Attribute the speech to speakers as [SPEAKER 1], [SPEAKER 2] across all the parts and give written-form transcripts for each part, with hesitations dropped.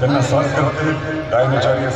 [SPEAKER 1] त्यांना साथ करते गायनाचार्य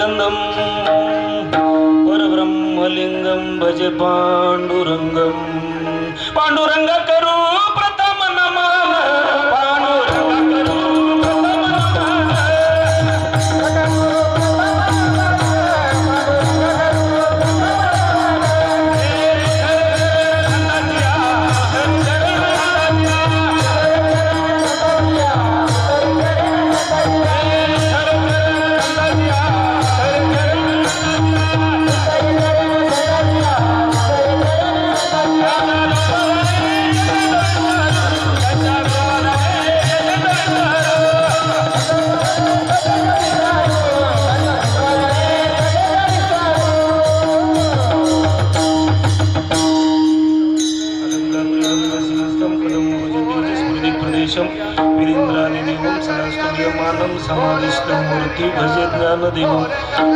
[SPEAKER 2] गंधम परब्रह्मलिंगम भजे पांडुरंगम पांडुरंग करू प्रथम नमन पांडुरंग करू प्रथम समाधिष्टमूर्ती भजे ज्ञानदेवं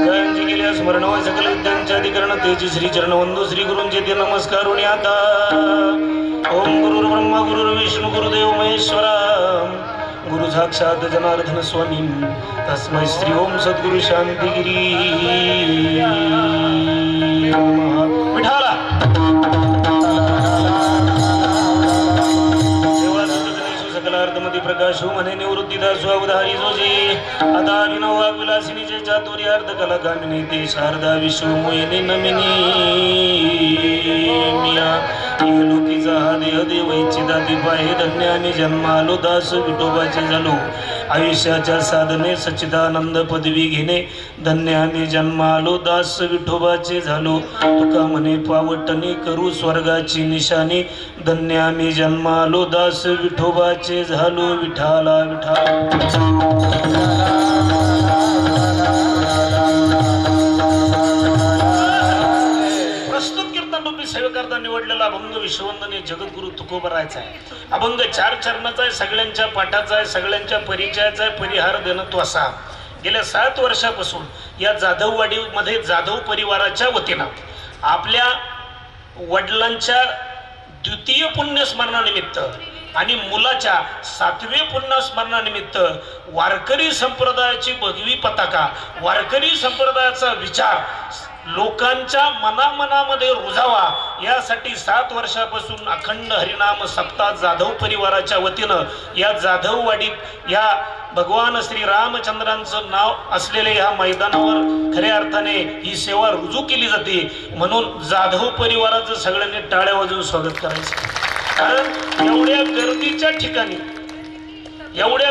[SPEAKER 2] गायनजी गेल्या स्मरण व सकल विद्यांच्या अधिकरण तेजी श्री चरण वंदू श्री गुरूंचे ते नमस्कारुणी आता ओम गुरुर्ब्रह्मा गुरुर्विष्णू गुरुदेव महेश्वरा गुरु साक्षात जनार्दन स्वामी तस्मै श्री ओम सद्गुरु शांतिगिरी विठाला सकलार्थमती प्रकाशो मने निवृत्तीदासो अवधारी जोजी आता विनोवा विलासिनीचे चातुर्य अर्थ कला कामिनी ते शारदा विश्वमोहिनी नमिनी मिया लोकीचा हा देह देव इच्छिताती पाहे धन्य आणि जन्मालो दास विठोबाचे झालो आयुष्याच्या साधने सच्चिदानंद पदवी घेणे धन्य आणि जन्मालो दास विठोबाचे झालो तुका म्हणे पावटणे करू स्वर्गाची निशाणी धन्य आम्ही जन्मालो दास विठोबाचे झालो विठाला विठाला सेवेकरता निवडलेला अभंग विश्ववंदनीय जगद्गुरु तुकोबरायचा आहे. अभंग 4 चरणाचा आहे, सगळ्यांच्या पाठाचा आहे, सगळ्यांच्या परिचयाचा आहे. परिहार देणं तो असा गेल्या 7 वर्षापासून या जाधववाडीमध्ये जाधव परिवाराच्या वतीनं आपल्या वडिलांच्या द्वितीय पुण्यस्मरणानिमित्त आणि मुलाच्या 7वे पुण्यस्मरणानिमित्त वारकरी संप्रदायाची भगवी पताका वारकरी संप्रदायाचा विचार लोकांच्या मनामनामध्ये रुजावा यासाठी 7 वर्षापासून अखंड हरिनाम सप्ताह जाधव परिवाराच्या वतीनं या जाधववाडीत या भगवान श्री रामचंद्रांचं नाव असलेल्या या मैदानावर खऱ्या अर्थाने ही सेवा रुजू केली जाते. म्हणून जाधव परिवाराचं सगळ्यांनी टाळ्या वाजवून स्वागत करायचं. कारण एवढ्या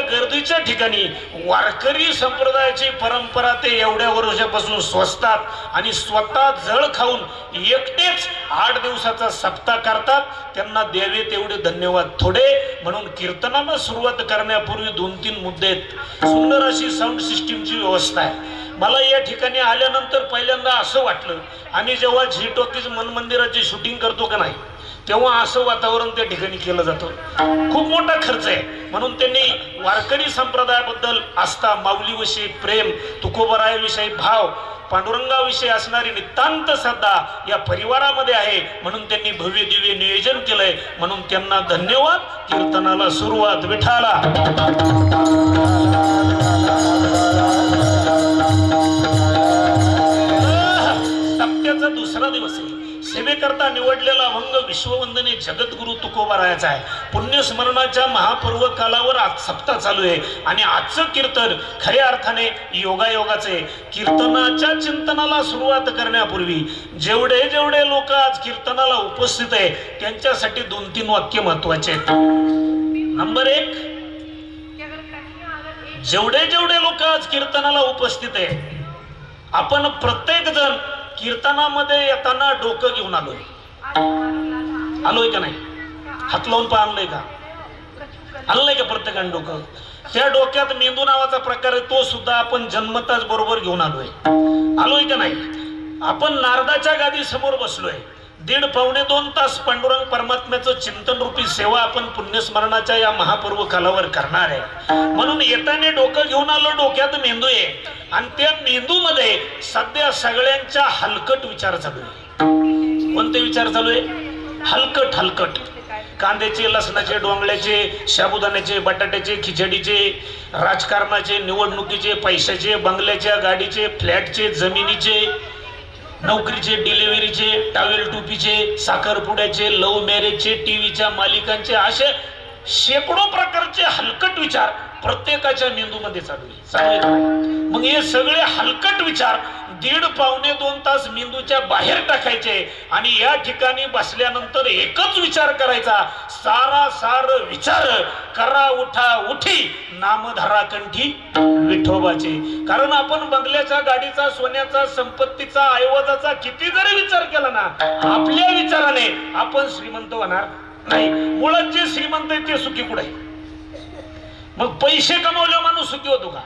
[SPEAKER 2] गर्दीच्या ठिकाणी वारकरी संप्रदायाची परंपरा ते एवढ्या वर्षापासून स्वस्तात आणि स्वतः जळ खाऊन एकटेच 8 दिवसाचा सप्ताह करतात. त्यांना द्यावे तेवढे धन्यवाद थोडे. म्हणून कीर्तनाला सुरुवात करण्यापूर्वी 2-3 मुद्दे आहेत. सुंदर अशी साऊंड सिस्टीमची व्यवस्था आहे. मला या ठिकाणी आल्यानंतर पहिल्यांदा असं वाटलं, आम्ही जेव्हा झी टॉकीज मन मंदिराची शूटिंग करतो का नाही तेव्हा असं वातावरण त्या ठिकाणी केलं जातं. खूप मोठा खर्च आहे. म्हणून त्यांनी वारकरी संप्रदायाबद्दल आस्था, माऊलीविषयी प्रेम, तुकोबरायाविषयी भाव, पांडुरंगाविषयी असणारी नितांत श्रद्धा या परिवारामध्ये आहे. म्हणून त्यांनी भव्य दिव्य नियोजन केलंय. म्हणून त्यांना धन्यवाद. कीर्तनाला सुरुवात विठाला. सप्त्याचा दुसरा दिवस आहे. सेवेकरता निवडलेला अभंग विश्ववंदनीय जगद्गुरु तुकोबरायाचा आहे. पुण्यस्मरणाच्या महापर्व कालावर आज सप्ताह चालू आहे आणि आजचं कीर्तन खऱ्या अर्थाने योगायोगाचे. कीर्तनाच्या चिंतनाला सुरुवात करण्यापूर्वी जेवढे जेवढे लोक आज कीर्तनाला उपस्थित आहे त्यांच्यासाठी 2-3 वाक्य महत्वाचे आहेत. नंबर 1, जेवढे जेवढे लोक आज कीर्तनाला उपस्थित आहे आपण प्रत्येक जण कीर्तनामध्ये येताना डोकं घेऊन आलोय का नाही? हात लावून आणलंय का? आणलंय का प्रत्येकाने डोकं? त्या डोक्यात मेंदू नावाचा प्रकार आहे, तो सुद्धा आपण जन्मताच बरोबर घेऊन आलोय का नाही? आपण नारदाच्या गादी समोर बसलोय. 1.5-2 तास पांडुरंग परमात्म्याचं चिंतन रूपी सेवा आपण पुण्यस्मरणाच्या या महापर्व कालावर करणार आहे. म्हणून येताना डोकं घेऊन आलो. डोक्यात मेंदू आहे आणि त्या मेंदूमध्ये सध्या सगळ्यांच्या हलकट विचार चालू आहे. कोणते विचार चालू आहे? हलकट. कांद्याचे, लसणाचे, डोंगळ्याचे, साबुदाण्याचे, बटाट्याचे, खिचडीचे, राजकारणाचे, निवडणुकीचे, पैशाचे, बंगल्याच्या, गाडीचे, फ्लॅटचे, जमिनीचे, नोकरीचे, डिलिव्हरीचे, टावेल टोपीचे, साखरपुड्याचे, लव्ह मॅरेजचे, टीव्हीच्या मालिकांचे, असे शेकडो प्रकारचे हलकट विचार प्रत्येकाच्या मेंदूमध्ये चालू आहे. मग हे सगळे हलकट विचार 1.5-2 तास मेंदूच्या बाहेर टाकायचे आणि या ठिकाणी बसल्यानंतर एकच विचार करायचा, सारासार विचार करा उठा उठी नामधरा कंठी विठोबाचे. कारण आपण बंगल्याचा, गाडीचा, सोन्याचा, संपत्तीचा, ऐवजाचा किती जरी विचार केला ना, आपल्या विचाराने आपण श्रीमंत होणार नाही. मुळात जे श्रीमंत आहे ते सुखी कुठे? मग पैसे कमवल्यावर माणूस सुखी होतो का?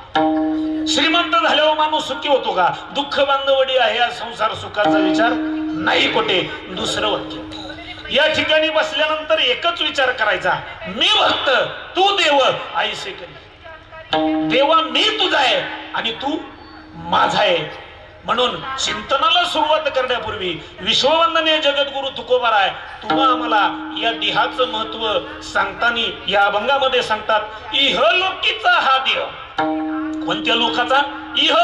[SPEAKER 2] श्रीमंत झाल्यावर माणूस सुखी होतो का? दुःख बांधवडी आहे या संसार सुखाचा विचार नाही कुठे. दुसरं वाक्य या ठिकाणी बसल्यानंतर एकच विचार करायचा, मी भक्त तू देव ऐसे करी. देवा मी तुझा आहे आणि तू माझा आहे. म्हणून चिंतनाला सुरुवात करण्यापूर्वी विश्ववंदनीय जगद्गुरु तुकोबाराय तुम्हा आम्हाला या देहाचं महत्व सांगताना या अभंगामध्ये सांगतात, इहलोकीचा हा देह. कोणत्या लोकाचा? इह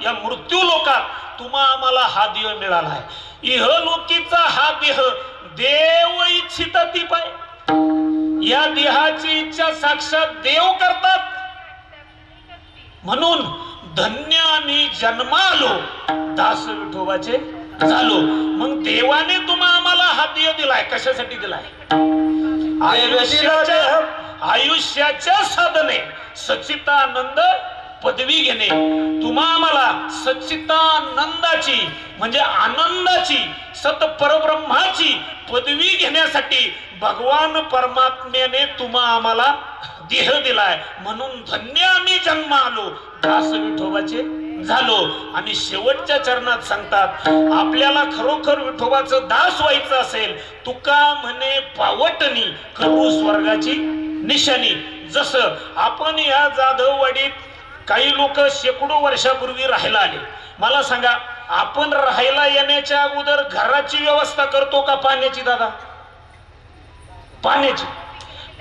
[SPEAKER 2] या मृत्यू लोकात तुम्हा आम्हाला हा देह मिळाला आहे. इहलोकीचा हा देह देव इच्छिता ती पाय. या देहाची इच्छा साक्षात देव करतात. म्हणून धन्य आम्ही जन्मालो दास विठोबाचे झालो. मग देवाने तुम्हा आम्हाला हा देह दिलाय. कशासाठी दिलाय? आयुष्याच्या साधने सच्चिदानंद पदवी घेणे. तुम्हा आम्हाला सच्चिदानंदाची म्हणजे आनंदाची सत परब्रह्माची पदवी घेण्यासाठी भगवान परमात्म्याने तुम्हा आम्हाला देह दिलाय. म्हणून धन्य आम्ही जन्म आलो दास विठोबाचे झालो. आणि शेवटच्या चरणात सांगतात, आपल्याला खरोखर विठोबाचं दास व्हायचं असेल तुका म्हणे पावटणी करू स्वर्गाची निशाणी. जसं आपण या जाधववाडीत काही लोक शेकडो वर्षापूर्वी राहायला आले. मला सांगा, आपण राहायला येण्याच्या अगोदर घराची व्यवस्था करतो का पाण्याची? दादा,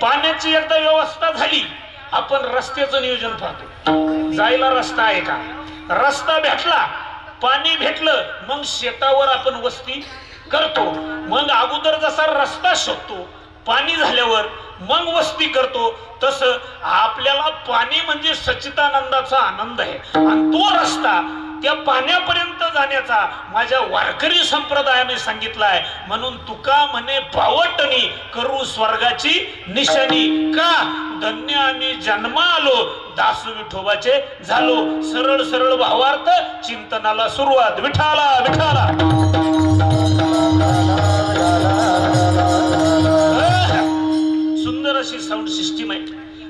[SPEAKER 2] पाण्याची एकदा व्यवस्था झाली, आपण रस्त्याचं नियोजन पाहतो. जायला रस्ता आहे का? रस्ता भेटला, पाणी भेटलं, मग शेतावर आपण वस्ती करतो. मग अगोदर जसा रस्ता शोधतो, पाणी झाल्यावर मग वस्ती करतो, तसं आपल्याला पाणी म्हणजे सच्चिदानंदाचा आनंद आहे. आणि तो रस्ता त्या पाण्यापर्यंत जाण्याचा माझ्या वारकरी संप्रदायाने सांगितलाय. म्हणून तुका म्हणे पावटणी करू स्वर्गाची निशाणी. का? धन्य आम्ही जन्मा आलो दास विठोबाचे झालो. सरळ सरळ भावार्थ चिंतनाला सुरुवात. विठाला विठाला. सुंदर अशी साऊंड सिस्टीम आहे.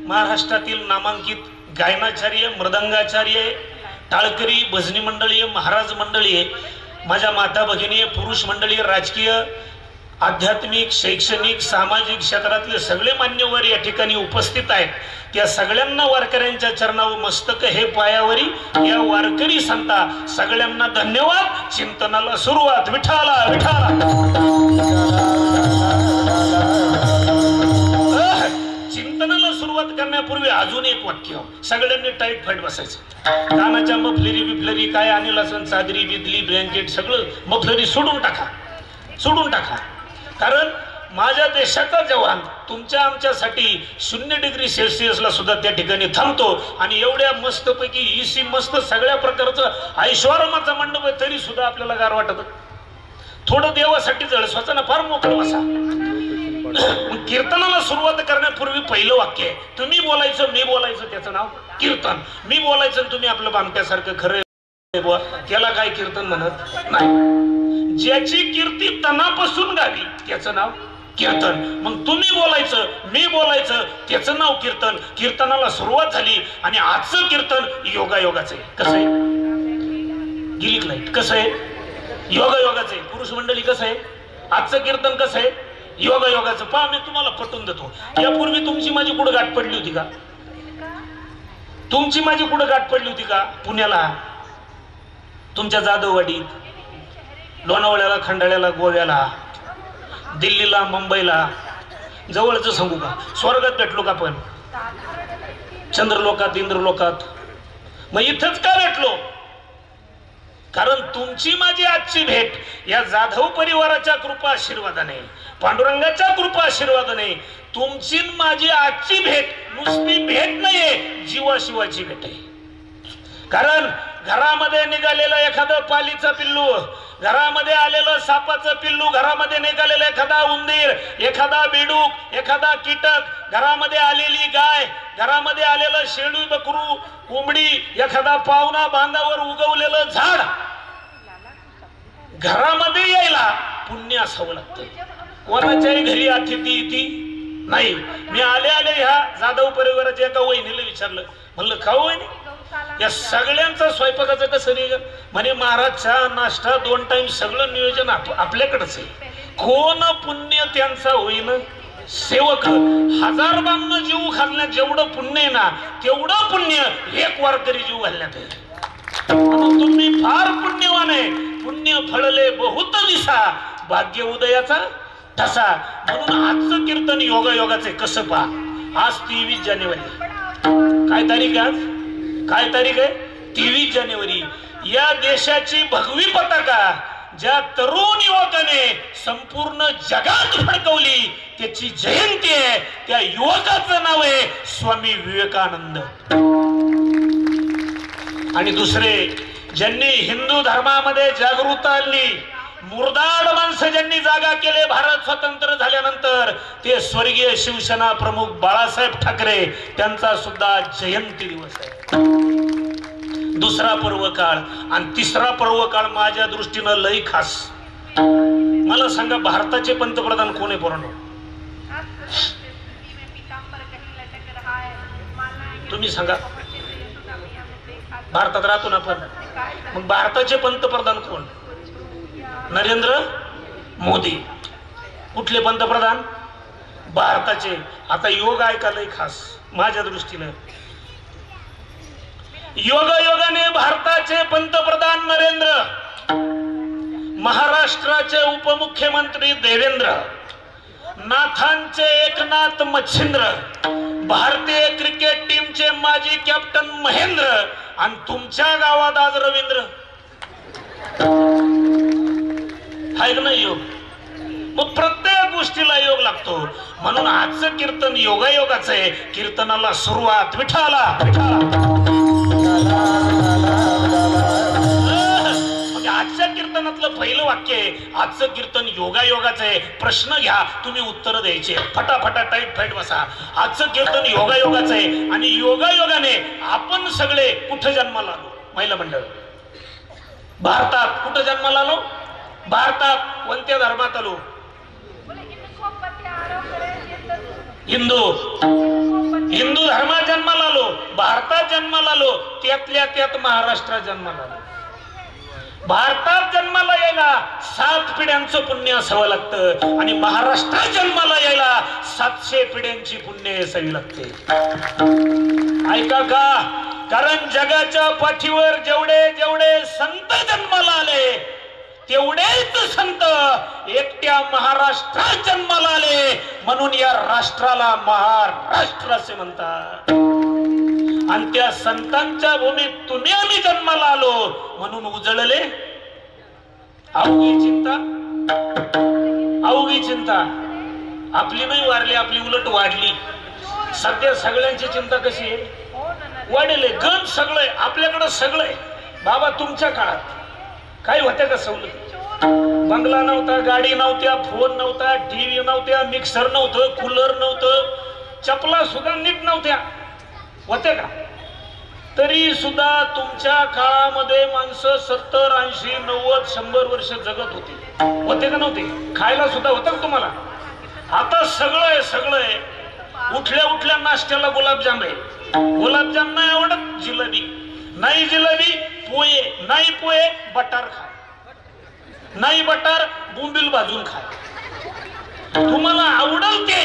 [SPEAKER 2] महाराष्ट्रातील नामांकित गायनाचार्य, मृदंगाचार्य, टाळकरी, भजनी मंडळी, महाराज मंडळी, माझ्या माता भगिनी, पुरुष मंडळी, राजकीय, आध्यात्मिक, शैक्षणिक, सामाजिक क्षेत्रातले सगळे मान्यवर या ठिकाणी उपस्थित आहेत. त्या सगळ्यांना वारकऱ्यांच्या चरणावर मस्तक हे पायावरी या वारकरी संता सगळ्यांना धन्यवाद. चिंतनाला सुरुवात. विठाला विठाला. चिंतनाला सुरुवात करण्यापूर्वी अजून एक वाक्य, सगळ्यांनी टाईट फाईट बसायचं. कानाच्या मफलरी बिफलरी काय आणेल असं चादरी बिदली ब्लँकेट सगळं मफलरी सोडून टाका. कारण माझ्या देशाचा जवान तुमच्या आमच्यासाठी 0 डिग्री सेल्सिअसला सुद्धा त्या ठिकाणी थांबतो. आणि एवढ्या मस्तपैकी इसी मस्त सगळ्या प्रकारचं ऐश्वर्याचा मंडप आहे, तरी सुद्धा आपल्याला गार वाटत. थोडं देवासाठी जळसवाचं ना, फार मोकळं बसा. कीर्तनाला सुरुवात करण्यापूर्वी पहिलं वाक्य आहे, तुम्ही बोलायचं मी बोलायचं, त्याचं नाव कीर्तन. मी बोलायचं तुम्ही आपलं बामट्यासारखं खरं त्याला काय कीर्तन म्हणत नाही. ज्याची कीर्ती तनापासून गावी त्याचं नाव कीर्तन. मग तुम्ही बोलायचं मी बोलायचं त्याचं नाव कीर्तन. कीर्तनाला सुरुवात झाली आणि आजचं कीर्तन योगायोगाचं आहे. कसं आहे? गिलिक लाईट कसं आहे? योगायोगाचं आहे. पुरुष मंडळी कसं आहे? आजचं कीर्तन कसं आहे? योगायोगाचं. पहा, मी तुम्हाला पटवून देतो. यापूर्वी तुमची माझी कुठं गाठ पडली होती का? तुमची माझी कुठं गाठ पडली होती का? पुण्याला, तुमच्या जाधववाडीत, लोणावळ्याला, खंडाळ्याला, गोव्याला, दिल्लीला, मुंबईला, जवळचं सांगू का, स्वर्गात भेटलो का आपण, चंद्रलोकात, इंद्रलोकात, मग इथंच का भेटलो? कारण तुमची माझी आजची भेट या जाधव परिवाराच्या कृपा आशीर्वादाने, पांडुरंगाच्या कृपा आशीर्वादाने तुमची माझी आजची भेट नुसती भेट नाहीये, जीवाशिवाची भेट आहे. कारण घरामध्ये निघालेलं एखादं पालीचं पिल्लू, घरामध्ये आलेलं सापाचं पिल्लू, घरामध्ये निघालेलं एखादा उंदीर, एखादा बेडूक, एखादा कीटक, घरामध्ये आलेली गाय, घरामध्ये आलेलं शेळी बकरू, कोंबडी, एखादा पाहुणा बांधावर उगवलेलं झाड, घरामध्ये यायला पुण्य असावं लागतं. कोणाच्याही घरी अतिथी येती नाही. मी आले ह्या जाधव परिवाराच्या एका वहिनीला विचारलं, म्हणलं का वहिनी या सगळ्यांचं स्वयंपाकाचं कसं नाही? म्हणे महाराज चहा नाश्ता 2 टाइम सगळं नियोजन आपल्याकडेच आहे. कोण पुण्य त्यांचा होईन? सेवक. 1000 बामनं जीव घालण्यात जेवढं पुण्य आहे ना, तेवढं पुण्य 1 वारकरी जीव घालण्यात आहे. तुम्ही फार पुण्यवान आहे. पुण्य फळले बहुत दिसा, भाग्य उदयाचा ठसा. म्हणून आजचं कीर्तन योगायोगाचे कसं पहा. आज 23 जानेवारी. काय तारीख आज? काय तारीख आहे? 23 जानेवारी. या देशाची भगवी पताका ज्या तरुण युवकाने संपूर्ण जगात फडकवली त्याची जयंती आहे. त्या युवकाचं नाव आहे स्वामी विवेकानंद. आणि दुसरे ज्यांनी हिंदू धर्मामध्ये जागृतता आणली, मुरदाड माणसं ज्यांनी जागा केले भारत स्वतंत्र झाल्यानंतर, ते स्वर्गीय शिवसेना प्रमुख बाळासाहेब ठाकरे, त्यांचा सुद्धा जयंती दिवस आहे. दुसरा पर्व काळ. आणि तिसरा पर्व काळ माझ्या दृष्टीनं लई खास. मला सांगा भारताचे पंतप्रधान कोण आहे पोरांनो? तुम्ही सांगा. भारतात राहतो ना आपण, मग भारताचे पंतप्रधान कोण? नरेंद्र मोदी. कुठले पंतप्रधान? भारताचे. आता योग ऐकायला खास माझ्या दृष्टीनं. योगायोगाने भारताचे पंतप्रधान नरेंद्र, महाराष्ट्राचे उपमुख्यमंत्री देवेंद्र, नाथांचे एकनाथ मच्छिंद्र, भारतीय क्रिकेट टीमचे माजी कॅप्टन महेंद्र, आणि तुमच्या गावात आज रवींद्र. आहे का नाही योग? मग प्रत्येक गोष्टीला योग लागतो. म्हणून आजचं कीर्तन योगायोगाचं आहे. कीर्तनाला सुरुवात विठाला विठाला. आजच्या कीर्तनातलं पहिलं वाक्य आहे, आजचं कीर्तन योगायोगाचं आहे. प्रश्न घ्या, तुम्ही उत्तर द्यायचे. फटाफटा टाईट फाईट बसा. आजचं कीर्तन योगायोगाचं आहे. आणि योगायोगाने आपण सगळे कुठं जन्माला आलो? महिला मंडळ. भारतात. कुठं जन्माला आलो? भारतात. कोणत्या धर्मात आलो? हिंदू धर्मात जन्माला आलो, भारतात जन्माला आलो. त्यातल्या त्यात महाराष्ट्रात जन्माला आलो. भारतात जन्माला यायला 7 पिढ्यांचं पुण्य असावं लागतं, आणि महाराष्ट्रात जन्माला यायला 700 पिढ्यांची पुण्य असावी लागते. ऐका का? कारण जगाच्या पाठीवर जेवढे जेवढे संत जन्माला आले, तेवढेच संत एकट्या महाराष्ट्रात जन्माला आले. म्हणून या राष्ट्राला महाराष्ट्र असे म्हणतात. आणि त्या संतांच्या भूमीत तुम्ही आम्ही जन्माला आलो, म्हणून उजळले अवघी चिंता. अवघी चिंता आपली नाही वारली, आपली उलट वाढली. सध्या सगळ्यांची चिंता कशी आहे? वाढले. गण सगळे आपल्याकडे सगळे. बाबा तुमच्या काळात काय होत्या का सवलती? बंगला नव्हता, गाडी नव्हत्या, फोन नव्हता, टीव्ही नव्हत्या, मिक्सर नव्हतं, कूलर नव्हतं, चपला सुद्धा नीट नव्हत्या. होते का? तरी सुद्धा तुमच्या काळामध्ये माणसं 70, 80, 90, 100 वर्ष जगत होती. होते का नव्हते? खायला सुद्धा होतं का तुम्हाला? आता सगळं आहे, सगळं आहे. उठल्या उठल्या नाश्त्याला गुलाबजाम आहे. गुलाबजाम नाही आवडत, जिलेबी नाही, जिलेबी पोहे नाही, पोहे बटार खा, नाही बटार बोंबील भाजून खा. तुम्हाला आवडल ते,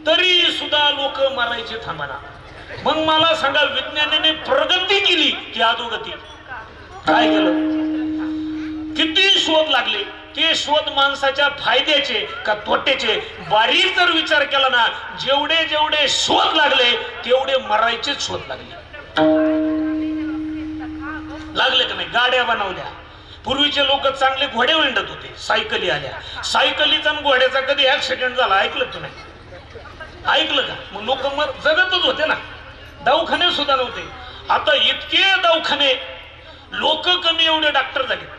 [SPEAKER 2] तरी सुद्धा लोक मारायचे थांबना. मग मला सांगा, विज्ञानाने प्रगती केली की अधोगती? काय केलं? किती शोध लागले, ते शोध माणसाच्या फायद्याचे का तोट्याचे बारीक जर विचार केला ना, जेवढे जेवढे शोध लागले तेवढे मरायचेच शोध लागले का नाही. गाड्या बनवल्या, पूर्वीचे लोक चांगले घोडे विंडत होते, सायकली आल्या, सायकलीचा आणि घोड्याचा कधी ऍक्सिडेंट झाला ऐकलं तुम्ही? ऐकलं का? मग लोक मग जगतच होते ना, दवाखाने सुद्धा नव्हते. आता इतके दवाखाने, लोक कमी, एवढे डॉक्टर झाले.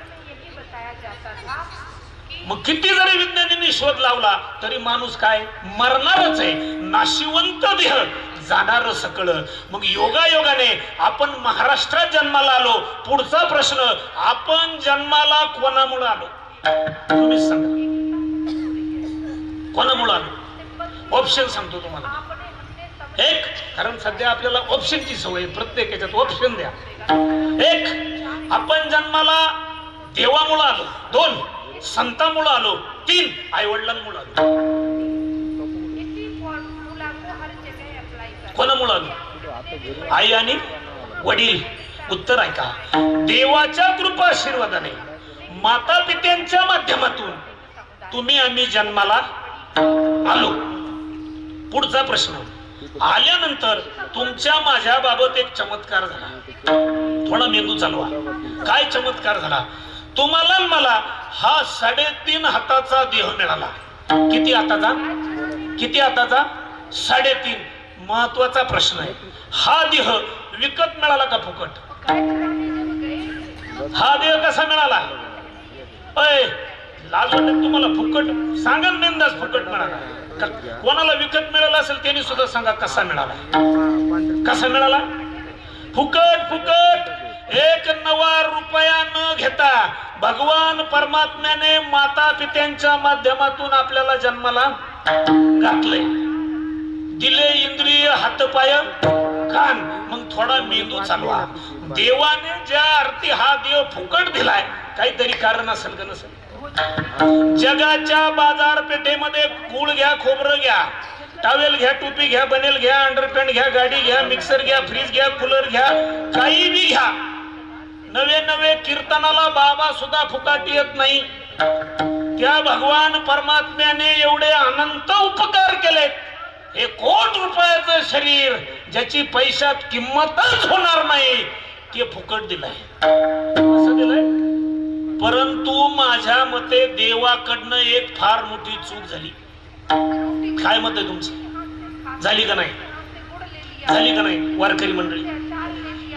[SPEAKER 2] मग किती जरी विज्ञानींनी शोध लावला तरी माणूस काय मरणारच आहे, नाशिवंत देह, जाणार सकळ. मग योगायोगाने आपण महाराष्ट्रात जन्माला आलो. पुढचा प्रश्न, आपण जन्माला कोणामुळे आलो? तुम्हीच सांगा, कोणामुळे आलो? ऑप्शन सांगतो तुम्हाला. एक, कारण सध्या आपल्याला ऑप्शनची सवय, प्रत्येक याच्यात ऑप्शन द्या. एक, आपण जन्माला देवामुळे आलो. दोन, संतामुळे आलो. तीन, आई वडिलांमुळे आलो. कोणामुळे आलो? आई आणि वडील. उत्तर ऐका. देवाच्या कृपा आशीर्वादाने, माता पित्यांच्या माध्यमातून तुम्ही आम्ही जन्माला आलो. पुढचा प्रश्न, आल्यानंतर तुमच्या माझ्या बाबत एक चमत्कार झाला. थोडा मेंदू चालवा. काय चमत्कार झाला? तुम्हाला मला हा 3.5 हाताचा देह मिळाला. किती हाताचा? किती हाताचा? 3.5. महत्वाचा प्रश्न आहे, हा देह विकत मिळाला का फुकट? हा देह कसा मिळाला? लाज वाटत तुम्हाला? फुकट सांगा, बिनधास्त फुकट मिळाला. कोणाला विकत मिळाला असेल त्यांनी सुद्धा सांगा कसा मिळाला. कसा मिळाला? फुकट. फुकट. 1 नवा रुपया न घेता भगवान परमात्म्याने माता पित्यांच्या माध्यमातून आपल्याला जन्माला घातलंय. दिले इंद्रिय, हातपाय, कान. मग थोडा मेंदू चालवा. देवाने ज्या अर्थी हा देव फुकट दिलाय, काहीतरी कारण असेल का नसेल? जगाच्या बाजारपेठेमध्ये गूळ घ्या, खोबरं घ्या, टावेल घ्या, टोपी घ्या, बनेल घ्या, अंडरपॅन्ट घ्या, गाडी घ्या, मिक्सर घ्या, फ्रीज घ्या, कूलर घ्या, काही बी घ्या. नवे नवे कीर्तनाला बाबा सुद्धा फुकाट येत नाही. त्या भगवान परमात्म्याने एवढे अनंत उपकार केलेत. 1 कोटी रुपयाचं शरीर, ज्याची पैशात किंमतच होणार नाही, ते फुकट दिलंय. असं दिलंय. परंतु माझ्या मते देवाकडनं एक फार मोठी चूक झाली. काय मत आहे तुमचं? झाली का नाही? झाली का नाही वारकरी मंडळी?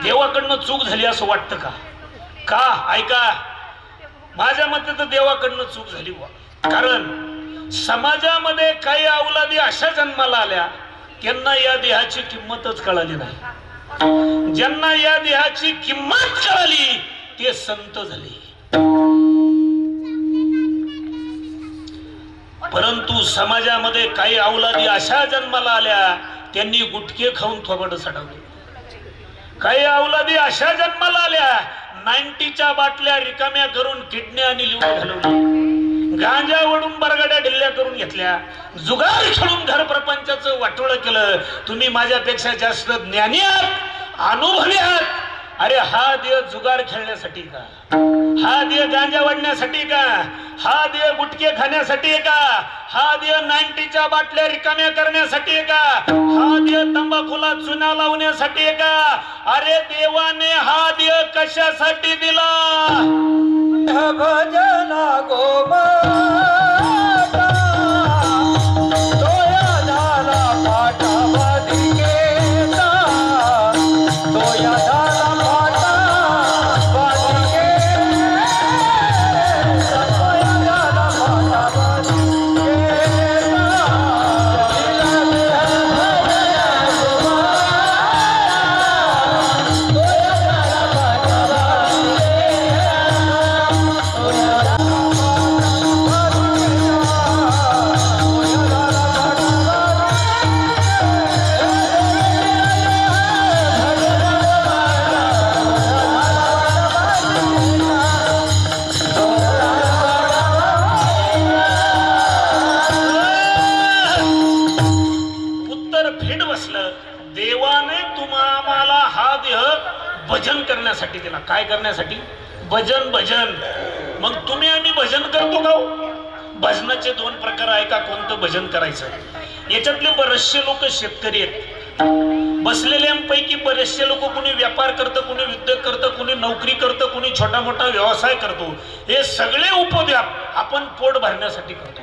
[SPEAKER 2] देवाकडनं चूक झाली असं वाटतं का? का? ऐका, माझ्या मते तर देवाकडनं चूक झाली. कारण समाजामध्ये काही अवलादी अशा जन्माला आल्या, त्यांना या देहाची किंमतच कळाली नाही. ज्यांना या देहाची किंमत कळाली ते संत झाले. परंतु समाजामध्ये काही अवलादी अशा जन्माला आल्या, त्यांनी गुटखे खाऊन थोबड सडवले. काही अवलादी अशा जन्माला आल्या, 90च्या बाटल्या रिकाम्या करून किडनी आणि लिव्हर घालवली, गांजा वडून बरगड्या ढिल्ल्या करून घेतल्या, जुगार खेळून घर प्रपंचाचं वाटोळं केलं. तुम्ही माझ्यापेक्षा जास्त ज्ञानी आहात, अनुभवी आहात. अरे हा देह जुगार खेळण्यासाठी का? हा देह गांजा वाढण्यासाठी का? हा देह गुटखे खाण्यासाठी का? हा देह 90च्या बाटल्या रिकाम्या करण्यासाठी का? हा देह तंबाखूला चुना लावण्यासाठी का? अरे देवाने हा देह कशासाठी दिला?
[SPEAKER 3] भजना गोमा
[SPEAKER 2] भजन करण्यासाठी दिला. काय करण्यासाठी? भजन. भजन मग तुम्ही आम्ही भजन करतो का? भजनाचे दोन प्रकार आहे का? कोणतं भजन करायचं? याच्यातले बरेचसे लोक शेतकरी आहेत, बसलेल्यांपैकी बरेचसे लोक कुणी व्यापार करतं, कुणी उद्योग करतं, कुणी नोकरी करतं, कुणी छोटा मोठा व्यवसाय करतो. हे सगळे उपद्व्याप आपण पोट भरण्यासाठी करतो.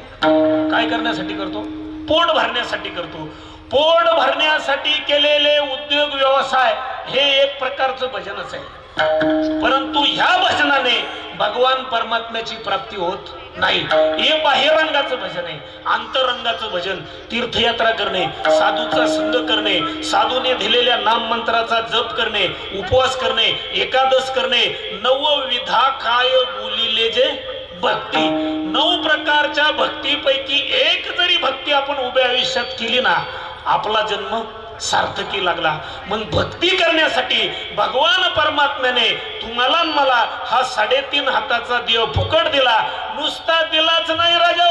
[SPEAKER 2] काय करण्यासाठी करतो? पोट भरण्यासाठी करतो. पोट भरण्यासाठी केलेले उद्योग व्यवसाय हे एक प्रकारचं भजनच आहे. परंतु ह्या भजनाने भगवान परमात्म्याची प्राप्ती होत नाही. हे बाह्यरंगाचं भजन आहे. अंतरंगाचं भजन तीर्थयात्रा करणे, साधूचा संग करणे, साधूने दिलेल्या नाम मंत्राचा जप करणे, उपवास करणे, एकादश करणे, नवविधा काय बोलिले जे भक्ती. 9 प्रकारच्या भक्तीपैकी एक जरी भक्ती आपण उभ्या आयुष्यात केली ना, आपला जन्म सार्थकी लागला. मग भक्ती करण्यासाठी भगवान परमात्म्याने तुम्हाला मला हा 3.5 हाताचा देव फुकट दिला. नुसता दिलाच नाही राजा,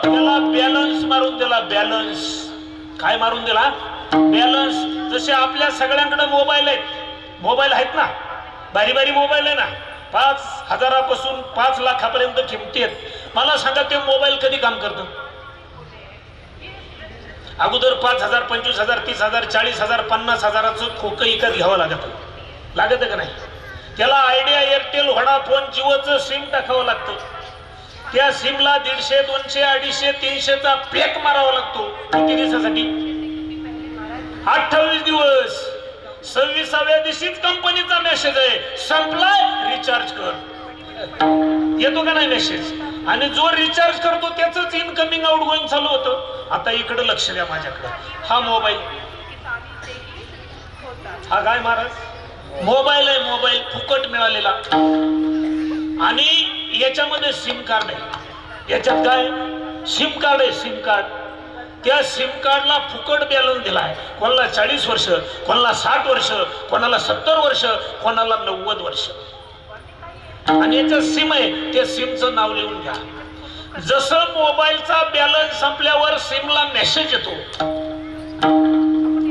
[SPEAKER 2] त्याला बॅलन्स मारून दिला. बॅलन्स काय मारून दिला? बॅलन्स. जसे आपल्या सगळ्यांकडे मोबाईल आहेत ना, बारी बारी मोबाईल आहे ना, 5,000 पासून 5 लाखापर्यंत किमती आहेत. मला सांगा, ते मोबाईल कधी काम करतं? अगोदर 5,000, 25,000, 30,000, 40,000, 50,000चं खोकं विकत घ्यावं लागत का नाही? त्याला आयडिया, एअरटेल, व्होडाफोन, जिओचं सिम टाकावं लागतं. त्या सिमला 150, 200, 250, 300चा पॅक मारावा लागतो. किती दिवसासाठी? 28 दिवस. 26व्या दिवशीच कंपनीचा मेसेज आहे, संपलाय, रिचार्ज कर. येतो का नाही मेसेज? आणि जो रिचार्ज करतो त्याच इनकमिंग आउटगोईंग चालू होतं. आता इकडे लक्ष द्या माझ्याकडे. हा मोबाईल, हा काय महाराज मोबाईल आहे. मोबाईल फुकट मिळालेला आणि याच्यामध्ये सिम कार्ड आहे. याच्यात काय? सिम कार्ड आहे. SIM card. त्या सिम कार्डला फुकट बॅलन्स दिला आहे. कोणाला 40 वर्ष, कोणाला 60 वर्ष, कोणाला 70 वर्ष, कोणाला 90 वर्ष. आणि याचं सिम आहे, त्या सिमचं नाव लिहून घ्या. जसं मोबाईलचा बॅलन्स संपल्यावर सिमला मेसेज येतो,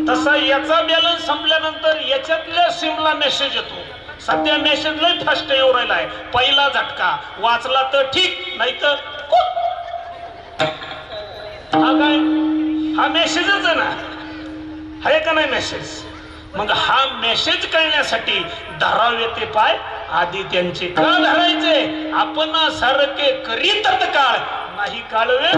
[SPEAKER 2] तसा याचा बॅलन्स संपल्यानंतर याच्यातल्या सिमला मेसेज येतो. सध्या मेसेज लय फास्ट येऊ राहिला आहे. पहिला झटका वाचला तर ठीक, नाही तर हा काय? हा मेसेजच आहे ना, आहे का नाही मेसेज? मग हा मेसेज कळण्यासाठी धरावे ते पाय आधी त्यांचे. का धरायचे? आपण सारखे करीत काळ नाही काळवे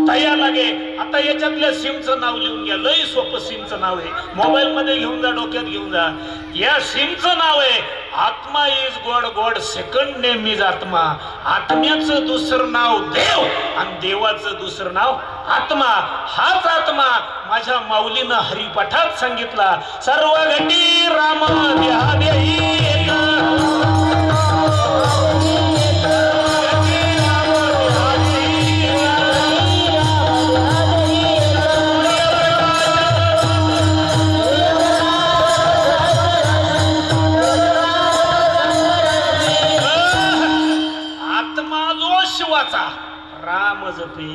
[SPEAKER 2] तया लागे. आता याच्यातल्या सिमचं नाव लिहून घ्या. लय सोपं सिमचं नाव आहे. मोबाईल मध्ये घेऊन जा, डोक्यात घेऊन जा. या सिमचं नाव आहे आत्मा is God, God second name is आत्मा. आत्म्याचं दुसरं नाव देव आणि देवाचं दुसरं नाव आत्मा. हाच आत्मा माझ्या माऊलीनं हरिपाठात सांगितला. सर्व घटी राम देहादेही राम जपे.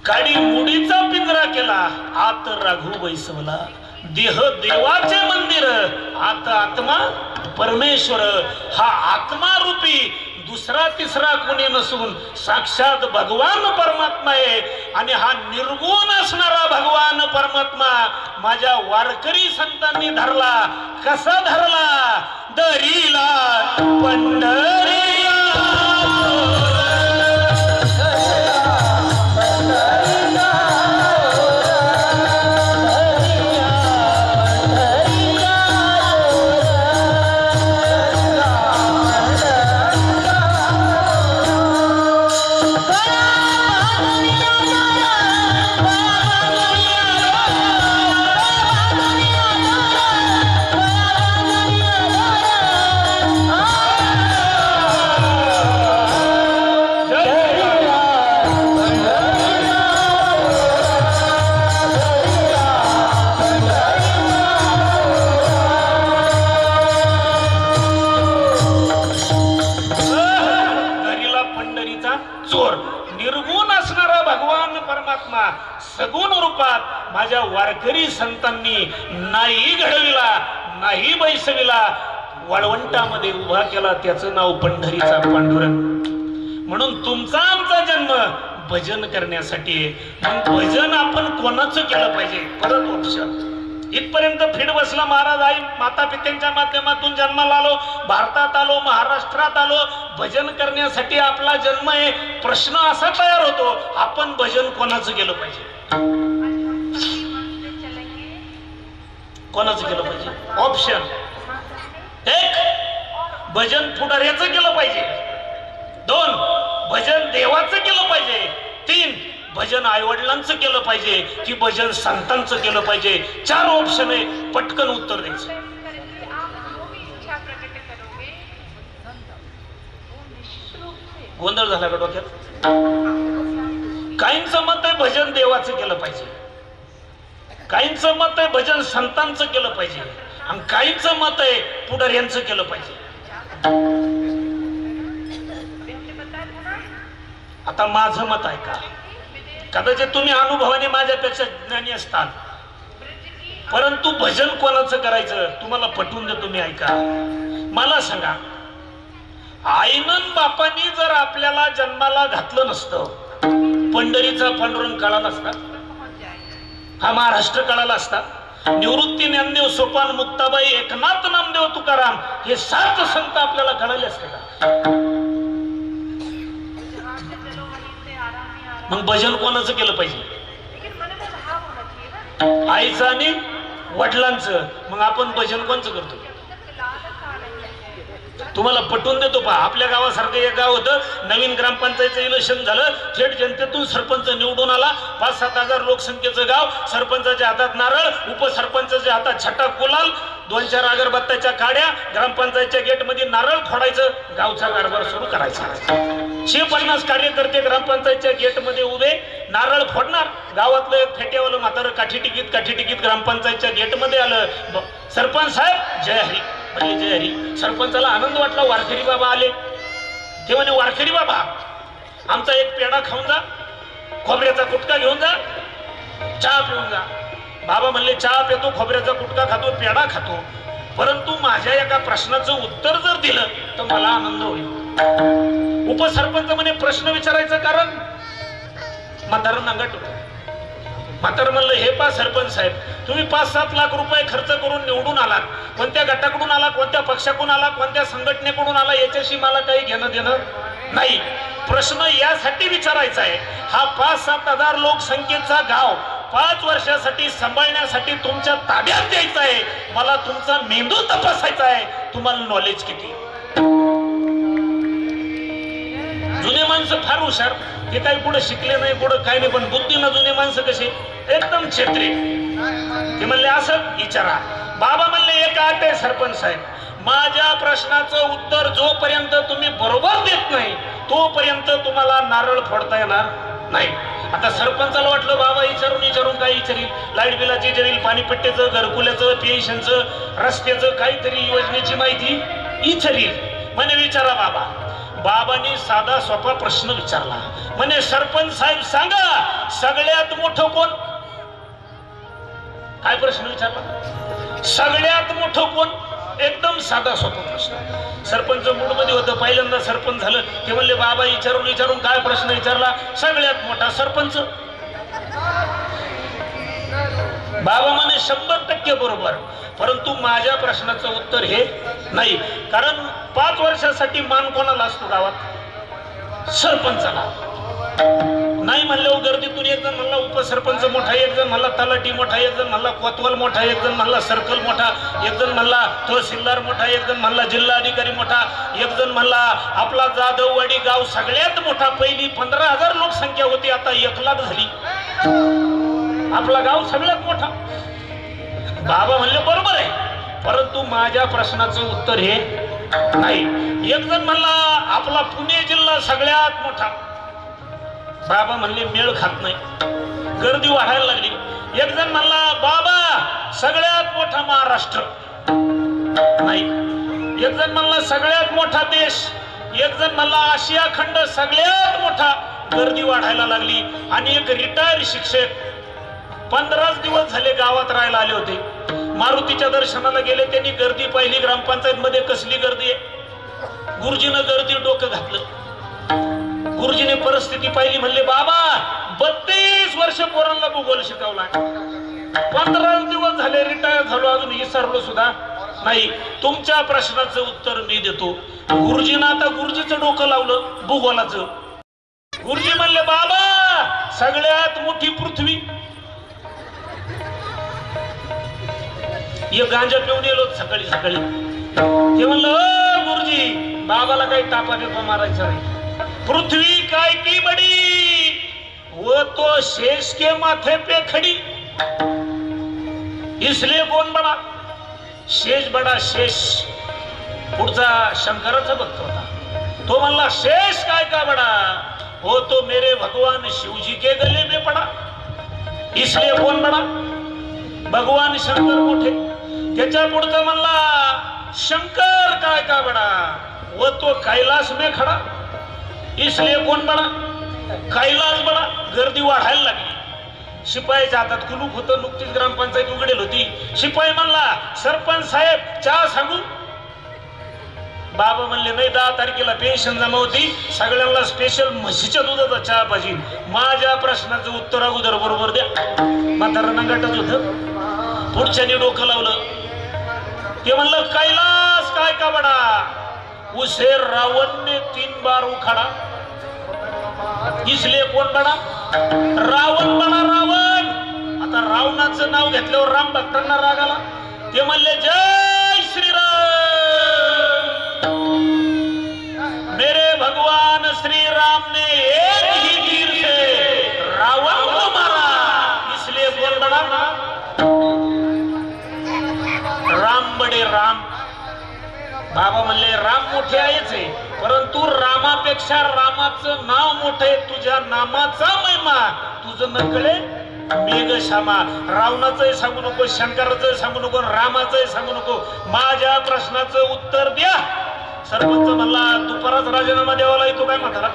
[SPEAKER 2] काडी मुडीचा पिंजरा केला, आत राघू बैसवला. देह देवाचे मंदिर, आत आत्मा परमेश्वर. हा आत्मा रूपी दुसरा तिसरा कोणी नसून साक्षात भगवान परमात्मा आहे. आणि हा निर्गुण असणारा भगवान परमात्मा माझ्या वारकरी संतांनी धरला. कसा धरला? दरीला पंढरीला सगुण रूपात माझ्या वारकरी संतांनी नाही घडविला, नाही बैसविला. वाळवंटामध्ये उभा केला, त्याचं नाव पंढरीचा पांडुरंग. म्हणून तुमचा आमचा जन्म भजन करण्यासाठी आहे. मग भजन आपण कोणाचं केलं पाहिजे? परत ऑप्शन इथपर्यंत फिट बसला. महाराज आई माता पित्यांच्या माध्यमातून जन्माला आलो, भारतात आलो, महाराष्ट्रात आलो, भजन करण्यासाठी आपला जन्म आहे. प्रश्न असा तयार होतो, आपण भजन कोणाचं केलं पाहिजे? कोणाचं केलं पाहिजे? ऑप्शन एक, भजन पुढाऱ्याचं केलं पाहिजे. 2, भजन देवाचं केलं पाहिजे. 3, भजन आईवडिलांचं केलं पाहिजे की भजन संतांचं केलं पाहिजे. 4 ऑप्शन आहे, पटकन उत्तर द्यायचं. गोंधळ झाला का डोक्यात? काहींचं मत आहे भजन देवाचं केलं पाहिजे, काहींचं मत आहे भजन संतांचं केलं पाहिजे, आणि काहींचं मत आहे पुढाऱ्यांचं केलं पाहिजे. आता माझं मत आहे का? कदाचित तुम्ही अनुभवाने माझ्यापेक्षा ज्ञानी असताल, परंतु भजन कोणाचं करायचं तुम्हाला पटवून देतो मी. ऐका, मला सांगा, आईनं बापांनी जर आपल्याला जन्माला घातलं नसतं, पंढरीचा पांडुरंग कळाला असता, हा महाराष्ट्र कळाला असता, निवृत्ती ज्ञानदेव सोपान मुक्ताबाई एकनाथ नामदेव तुकाराम हे 7 संत आपल्याला कळाले असते का? मग भजन कोणाचं केलं पाहिजे? आईचं आणि वडिलांचं. मग आपण भजन कोणाचं करतो? तुम्हाला पटवून देतो पहा. आपल्या गावासारखं एक गाव होतं, नवीन ग्रामपंचायतचं इलेक्शन झालं, थेट जनतेतून सरपंच निवडून आला. 5-7 हजार लोकसंख्येचं गाव, सरपंचाच्या हातात नारळ, उपसरपंचाच्या हातात छटा गुलाल, 2-4 अगरबत्त्याच्या काड्या, ग्रामपंचायतच्या गेटमध्ये नारळ फोडायचं, गावचा कारभार सुरू करायचा. 150 कार्यकर्ते ग्रामपंचायतच्या गेटमध्ये उभे, नारळ फोडणार. गावातलं एक फेट्यावालं म्हातारं काठी टिकीत ग्रामपंचायतच्या गेटमध्ये आलं. सरपंच साहेब जय हरी म्हणजे जय हरी. सरपंचाला आनंद वाटला, वारकरी बाबा आले. ते म्हणे, वारकरी बाबा आमचा एक पेढा खाऊन जा, खोबऱ्याचा गुटखा घेऊन जा, चहा पिऊन जा. बाबा म्हणले, चहा पितो, खोबऱ्याचा गुटखा खातो, पेढा खातो, परंतु माझ्या एका प्रश्नाचं उत्तर जर दिलं तर मला आनंद होईल. उपसरपंच म्हणे, प्रश्न विचारायचं कारण? म्हातारं नांगट होतं. म्हातारं म्हणलं, हे पा सरपंच साहेब, तुम्ही 5-7 लाख रुपये खर्च करून निवडून आलात, कोणत्या गटाकडून आला, कोणत्या पक्षाकडून आला, कोणत्या संघटनेकडून आला, याच्याशी मला काही घेणं देणं नाही. प्रश्न यासाठी विचारायचा आहे, हा 5-7 हजार लोकसंख्येचा गाव 5 वर्षासाठी सांभाळण्यासाठी तुमच्या ताब्यात द्यायचा आहे. मला तुमचा मेंदू तपासायचा आहे, तुम्हाला नॉलेज किती? जुने माणसं फार हुशार, ते काही पुढे शिकले नाही, पुढे काही नाही, पण बुद्धीनं जुने माणसं कसे एकदम क्षेत्रे. ते म्हणले, असं विचारा. बाबा म्हणले, एक अट आहे सरपंच साहेब, माझ्या प्रश्नाचं उत्तर जोपर्यंत तुम्ही बरोबर देत नाही तोपर्यंत तुम्हाला नारळ फोडता येणार नाही. आता सरपंचाला वाटलं, बाबा विचारून काय विचारील, लाईट बिलाचं विचारील, पाणीपट्टीचं, घरकुल्याचं, पेन्शनचं, रस्त्याचं, काहीतरी योजनेची माहिती विचारील. म्हणे, विचारा बाबा. बाबांनी साधा सोपा प्रश्न विचारला. म्हणे, सरपंच साहेब सांगा, सगळ्यात मोठं कोण? काय प्रश्न विचारला? सगळ्यात मोठं कोण? एकदम साधा सोपा प्रश्न. सरपंच मूड मध्ये होतं, पहिल्यांदा सरपंच झालं. ते म्हणले, बाबा विचारून काय प्रश्न विचारला? सगळ्यात मोठा सरपंच. बाबा म्हणे, 100% बरोबर, परंतु माझ्या प्रश्नाचं उत्तर हे नाही. कारण 5 वर्षासाठी मान कोणाला असतो गावात? सरपंचाला. नाही म्हणल्यावर गर्दीतून एक जण म्हणला उपसरपंच मोठा, एक जण म्हणला तलाठी मोठा, एक जण म्हणला कोतवाल मोठा, एक जण म्हणला सर्कल मोठा, एक जण म्हणला तहसीलदार मोठा, एक जण म्हणला जिल्हाधिकारी मोठा, एक जण म्हणला आपला जाधववाडी गाव सगळ्यात मोठा. पहिली 15,000 लोकसंख्या होती, आता 1 लाख झाली. आपला गाव सगळ्यात मोठा. बाबा म्हणले, बरोबर आहे, परंतु माझ्या प्रश्नाचं उत्तर हे नाही. एक जण म्हणला आपला पुणे जिल्हा सगळ्यात मोठा. बाबा म्हणले, मेळ खात नाही, गर्दी वाढायला लागली. एक जण म्हणला, बाबा सगळ्यात मोठा महाराष्ट्र. नाही. एक जण म्हणला सगळ्यात मोठा देश. एक जण म्हणला आशिया खंड सगळ्यात मोठा. गर्दी वाढायला लागली. आणि एक रिटायर्ड शिक्षक 15 दिवस झाले गावात राहायला आले होते. मारुतीच्या दर्शनाला गेले, त्यांनी गर्दी पाहिली. ग्रामपंचायत मध्ये कसली गर्दी आहे. गुरुजीनं गर्दी डोकं घातलं. गुरुजीने परिस्थिती पाहिली, म्हणले बाबा 32 वर्ष पोरांना भूगोल शिकवला, 15 दिवस झाले रिटायर झालो, अजून विसरलो सुद्धा नाही. तुमच्या प्रश्नाचं उत्तर मी देतो. गुरुजीनं आता गुरुजीचं डोकं लावलं भूगोलाचं. गुरुजी म्हणले बाबा सगळ्यात मोठी पृथ्वी. हे गांजा पिऊन येलो सकाळी सकाळी. ते म्हणलं गुरुजी बाबाला काही टापा बिपा मारायचा नाही. पृथ्वी काय की बडी वो तो शेष के माथे पे खडी, इसलिए कौन बडा शेष बडा. शेष पुढचा शंकराचा भक्त होता. तो म्हणला शेष काय का बडा, वो तो मेरे भगवान शिवजी के गले में पड़ा, इसलिए कौन बडा भगवान शंकर मोठे. त्याच्या पुढचा म्हणला शंकर काय का बडा, वो तो कैलाश में खड़ा, इसलिए कौन बडा कैलाश बडा. गर्दी वाढायला लागली. शिपायाच्या हातात कुलूप होतं. नुकतीच ग्रामपंचायत उघडेल होती. शिपाई म्हणला सरपंच साहेब चहा सांगू. बाबा म्हणले नाही, 10 तारखेला पेन्शन जमा होती, सगळ्यांना स्पेशल म्हशीच्या दुधाचा चहा पाहिजे. माझ्या प्रश्नाचं उत्तर अगोदर बरोबर द्या. म्हातारा नंगाटच होत. पुढच्याने डोकं लावलं. ते म्हणलं कैलास काय का बडा, उसे रावण ने 3 बार उखाडा, इसलिए कोण बडा रावण बडा. रावण. आता रावणाचं नाव घेतल्यावर राम भक्तांना राग आला. ते म्हणले जय श्रीराम, मेरे भगवान श्री राम ने एक ही तीर से रावण को मारा, इसलिए कौन बडा राम बडे. राम. बाबा म्हणले राम मोठे आहेच आहे, परंतु रामापेक्षा रामाचं नाव मोठं आहे. तुझ्या नामाचा महिमा तुझं नकळे मेघश्यामा. रावणाचंही सांगू नको, शंकराचंही सांगू नको, रामाचंही सांगू नको. माझ्या प्रश्नाचं उत्तर द्या. सरपंच म्हणला दुपाराच राजीनामा द्यावा येतो काय म्हातारा.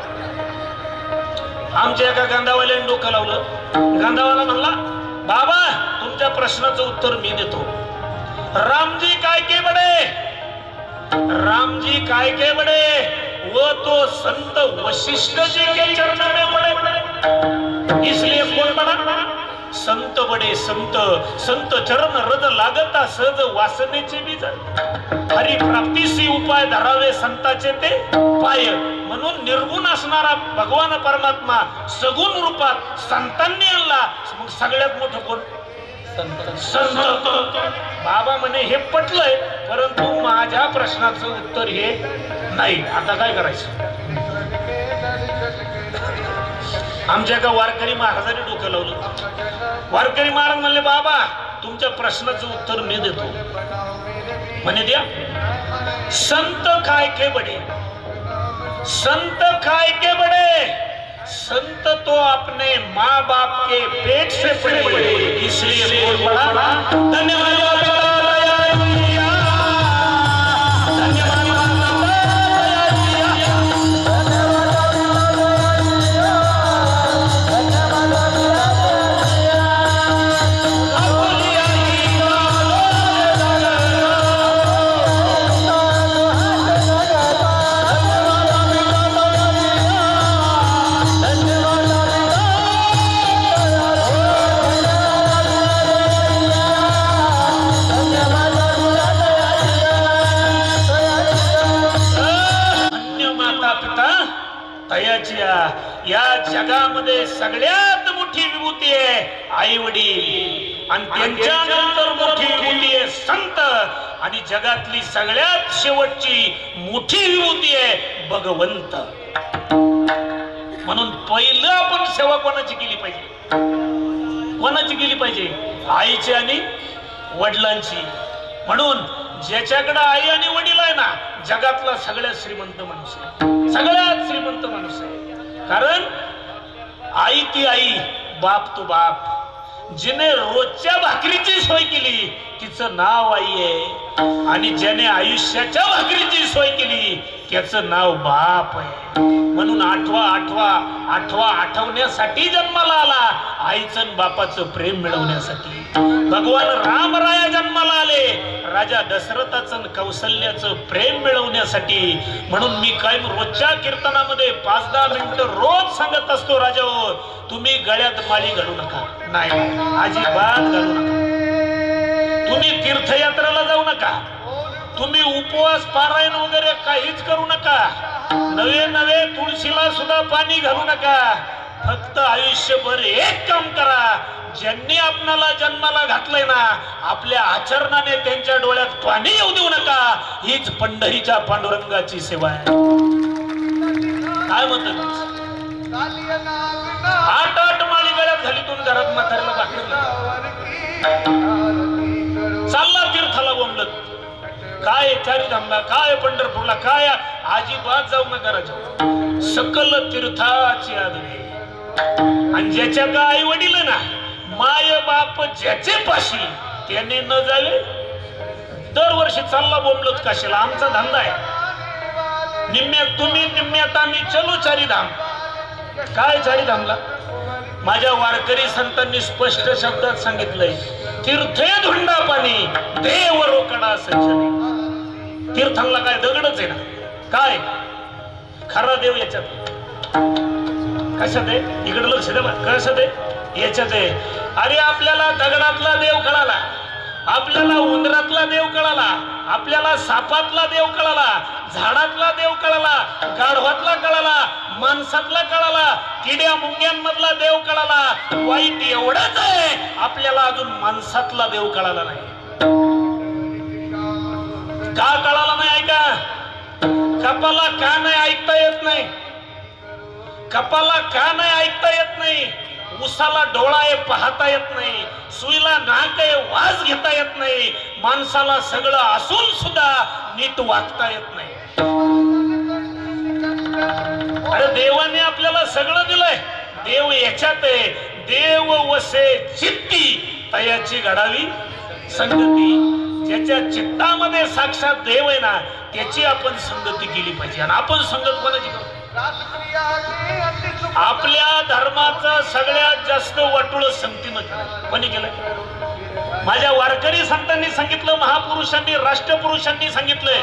[SPEAKER 2] आमच्या एका गांधावाल्याने डोकं लावलं. गांधावाला म्हणला बाबा तुमच्या प्रश्नाचं उत्तर मी देतो. रामजी काय के बडे, रामजी काय के बडे, वो तो संत वशिष्ठ जी के चरणों में पड़े, इसलिए कौन बडा संत बडे. संत. संत चरण रद लागता सहज वासनेचे बीज, हरी प्राप्तीसी उपाय धरावे संताचे ते पाय. म्हणून निर्गुण असणारा भगवान परमात्मा सगुण रूपात संतांनी आणला. मग सगळ्यात मोठं कोण संत. बाबा म्हणे हे पटलंय, परंतु माझ्या प्रश्नाचं उत्तर हे नाही. आता काय करायचं. आमच्या एका वारकरी महाराजांनी डोकं लावलं. वारकरी महाराज म्हणले बाबा तुमच्या प्रश्नाचं उत्तर मी देतो. म्हणे द्या. संत काय के बडे, संत काय के बडे, संत तो अपने माँ बाप के पेट से पड़े, इसलिए कौन बड़ा. धन्यवाद. या जगामध्ये सगळ्यात मोठी विभूती आहे आई वडील, आणि त्यांच्यानंतर मोठी विभूती आहे संत, आणि जगातली सगळ्यात शेवटची मोठी विभूती आहे भगवंत. म्हणून पहिलं आपण सेवा कोणाची केली पाहिजे, कोणाची केली पाहिजे, आईची आणि वडिलांची. म्हणून ज्याच्याकडे आई आणि वडील आहे ना, जगातला सगळ्यात श्रीमंत माणूस आहे, सगळ्यात श्रीमंत माणूस आहे. कारण आई ती आई, बाप तो बाप. जिने रोजच्या भाकरीची सोय केली तिचं नाव आई आहे. आणि ज्याने आयुष्याच्या भाकरीची सोय केली त्याचं नाव बाप आहे. म्हणून आठवण्यासाठी जन्माला आला. आईचं आणि बापाचं प्रेम मिळवण्यासाठी. भगवान रामराया जन्माला आले राजा दशरथाचं आणि कौशल्याचं प्रेम मिळवण्यासाठी. म्हणून मी कायम रोजच्या कीर्तनामध्ये 5-10 मिनिटं रोज सांगत असतो, राजा हो तुम्ही गळ्यात माळी घालू नका. नाही, अजिबात घालू नका. तुम्ही तीर्थयात्रेला जाऊ नका. तुम्ही उपवास पारायण वगैरे काहीच करू नका. नवे तुळशीला सुद्धा पाणी घालू नका. फक्त आयुष्यभर एक काम करा, ज्यांनी आपणाला जन्माला घातलंय ना आपल्या आचरणाने त्यांच्या डोळ्यात पाणी येऊ देऊ नका. हीच पंढरीच्या पांडुरंगाची सेवा आहे. काय म्हणतात? 8 माळी गळ्यात घाली तुम्ही घरात म्हाताऱ्याला भाकरी चालला तीर्थाला बोंबलत. काय चारीधामला, काय पंढरपूरला, काय अजिबात जाऊ नका राजा. सकल तीर्थाची आदरी. आणि ज्याच्या का आई वडील ना माय बाप ज्याचे पाशी त्याने न जावे. दरवर्षी चालला बोंबलत काशीला. आमचा धंदा आहे. निम्म्यात तुम्ही निम्म्यात आम्ही, चलो चारीधाम. काय चारीधामला? माझ्या वारकरी संतांनी स्पष्ट शब्दात सांगितलंय, तीर्थे धुंडा पाणी देव रोकडा संचने. तीर्थांना काय दगडच आहे ना? काय खरा देव याच्यात. कशात आहे? इकडे लक्ष द्या. कशात आहे? याच्यात आहे. अरे आपल्याला दगडातला देव कळाला, आपल्याला उंदरातला देव कळाला, आपल्याला सापातला देव कळाला, झाडातला देव कळाला, गाढवातला कळाला, माणसातला कळाला, किड्या मुंग्यांमधला देव कळाला. वाईट एवढंच आहे, आपल्याला अजून माणसातला देव कळाला नाही. का कळाला नाही? ऐका, कपाला का नाही ऐकता येत नाही? कपाला का नाही ऐकता येत नाही? उसाला डोळा आहे पाहता येत नाही, सुईला नाक आहे वास घेता येत नाही, माणसाला सगळं असून सुद्धा नीट वागता येत नाही. अरे देवाने आपल्याला सगळं दिलंय. देव याच्यात आहे. देव वसे चित्ती तयाची घडावी संगती. ज्याच्या चित्तामध्ये साक्षात देव आहे ना त्याची आपण संगती केली पाहिजे. आणि आपण संगत कोणाची करू? आपल्या धर्माचं सगळ्यात जास्त वाटोळ संगतीनं केलं. कोणी केलं? माझ्या वारकरी संतांनी सांगितलं, महापुरुषांनी, राष्ट्रपुरुषांनी सांगितलंय.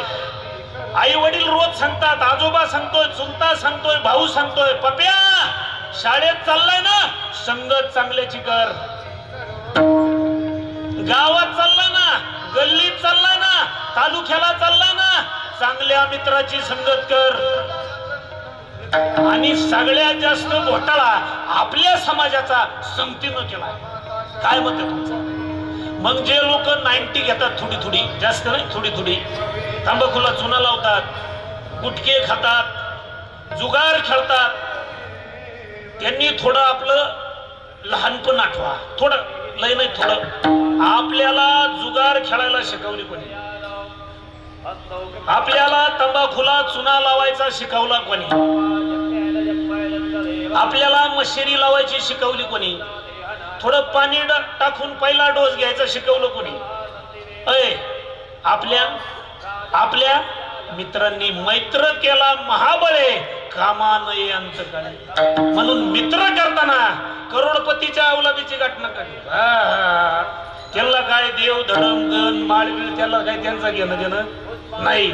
[SPEAKER 2] आई वडील रोज सांगतात, आजोबा सांगतोय, चुलता सांगतोय, भाऊ सांगतोय, पप्या शाळेत चाललाय ना संगत चांगल्याची कर. गावात चालला ना, गल्लीत चालला ना, तालुक्याला चालला ना, चांगल्या मित्राची संगत कर. आणि सगळ्यात जास्त घोटाळा आपल्या समाजाचा संगतीनं केला. काय मत आहे तुमचं? मग जे लोक 90 घेतात, थोडी थोडी, जास्त नाही, थोडी थोडी, तंबाखूला चुना लावतात, गुटखे खातात, जुगार खेळतात, त्यांनी थोडं आपलं लहानपण आठवा. थोडं, लय नाही थोडं. आपल्याला जुगार खेळायला शिकवली कोणी? आपल्याला तंबाखूला चुना लावायचा शिकवला कोणी? आपल्याला मशेरी लावायची शिकवली कोणी? थोडं पाणी टाकून पहिला डोस घ्यायचा शिकवलं कोणी? आपल्या मित्रांनी. मैत्र केला महाबळे, कामा नये अंतकाळी. म्हणून मित्र करताना करोडपतीच्या अवलादीची घटना काढली. त्याला काय देव धडम गण माळबीळ त्याला काय त्यांचा घेणं देणं नाही.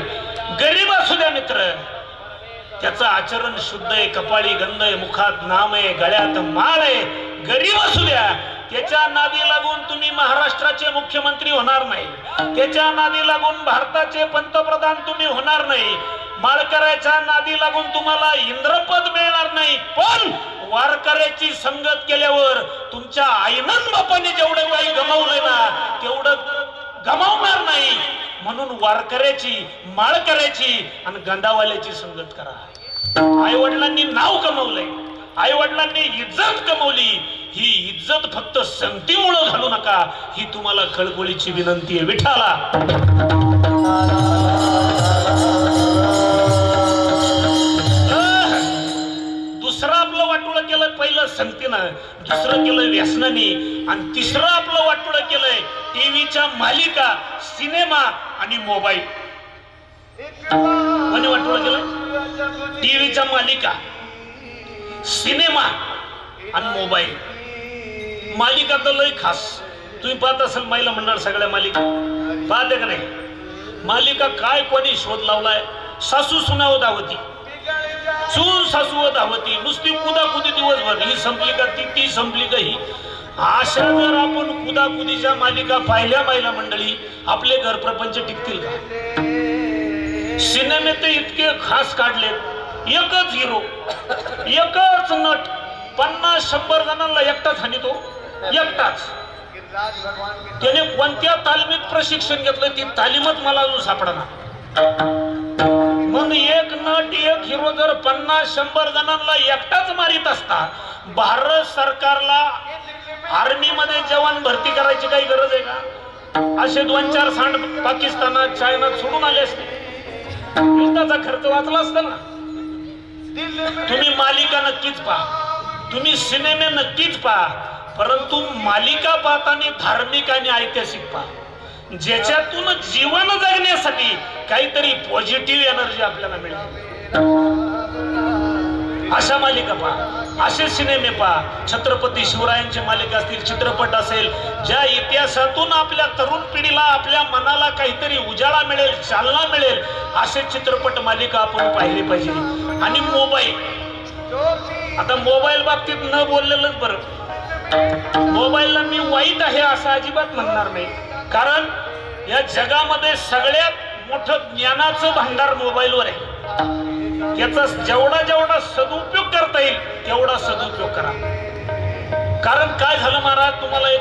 [SPEAKER 2] गरीब असू द्या मित्र, त्याचं आचरण शुद्ध आहे, कपाळी गंध आहे, मुखात नाम आहे, गळ्यात माळ आहे. गरीब असू द्या, त्याच्या नादी लागून तुम्ही महाराष्ट्राचे मुख्यमंत्री होणार नाही, त्याच्या नादी लागून भारताचे पंतप्रधान तुम्ही होणार नाही, माळकऱ्याच्या नादी लागून तुम्हाला इंद्रपद मिळणार नाही. पण वारकऱ्याची संगत केल्यावर तुमच्या आईनं बापाने जेवढं काही गमावलंय ना तेवढं गमावणार नाही. म्हणून वारकऱ्याची, माळकऱ्याची आणि गंधावाल्याची संगत करा. आई वडिलांनी नाव कमवलंय, आई वडिलांनी इज्जत कमवली, ही इज्जत फक्त संगतीमुळे घालू नका, ही तुम्हाला कळकळीची विनंती आहे. विठाला दुसरं आपलं वाटोळं केलं पहिलं संगतीनं, दुसरं केलं व्यसनानी, आणि तिसरं आपलं वाटोळं केलंय टीव्हीच्या मालिका, सिनेमा, आणि मोबाईल कोणी वाटोळं केलं? टीव्हीच्या मालिका, सिनेमा आणि मोबाईल. मालिका तर लय खास. तुम्ही पाहत असाल महिला मंडळ सगळ्या मालिका पाहते का नाही? मालिका काय कोणी शोध लावलाय? सासू सुनाव धावती, सून सासू धावती, नुसती कुदाकुदी दिवसभर. ही संपली का ती संपली का ही. अशा जर आपण कुदाकुदीच्या मालिका पाहिल्या महिला मंडळी, आपले घर प्रपंच टिकतील का? सिनेमे ते इतके खास काढले, एकच हिरो, एकच नट 50-100 जणांना एकटाच हानितो, एकटाच. त्याने कोणत्या तालमीत प्रशिक्षण घेतलं ती तालीमच मला अजून सापडणार. मग एक नट एक हिरो जर 50-100 जणांना एकटाच मारित असता, भारत सरकारला आर्मी मध्ये जवान भरती करायची काही गरज आहे का? असे 2-4 सांड पाकिस्तानात चायनात सोडून आले असते, युद्धाचा खर्च वाचला असता ना. तुम्ही मालिका नक्कीच पहा, तुम्ही सिनेमे नक्कीच पहा, परंतु मालिका पाहताना धार्मिक आणि ऐतिहासिक पहा, ज्याच्यातून जीवन जगण्यासाठी काहीतरी पॉझिटिव्ह एनर्जी आपल्याला मिळेल. अशा मालिका पहा, असे सिनेमे पहा. छत्रपती शिवरायांची मालिका असतील, चित्रपट असेल, ज्या इतिहासातून आपल्या तरुण पिढीला, आपल्या मनाला काहीतरी उजाळा मिळेल, चालना मिळेल, असे चित्रपट मालिका आपण पाहिले पाहिजे. आणि मोबाईल, आता मोबाईल बाबतीत न बोललेलंच बरं. मोबाईलला मी वाईट आहे असं अजिबात म्हणणार नाही, कारण या जगामध्ये सगळ्यात मोठं ज्ञानाचं भांडार मोबाईलवर आहे. याचा जेवढा सदुपयोग करता येईल तेवढा सदुपयोग करा. कारण काय झालं महाराज, तुम्हाला एक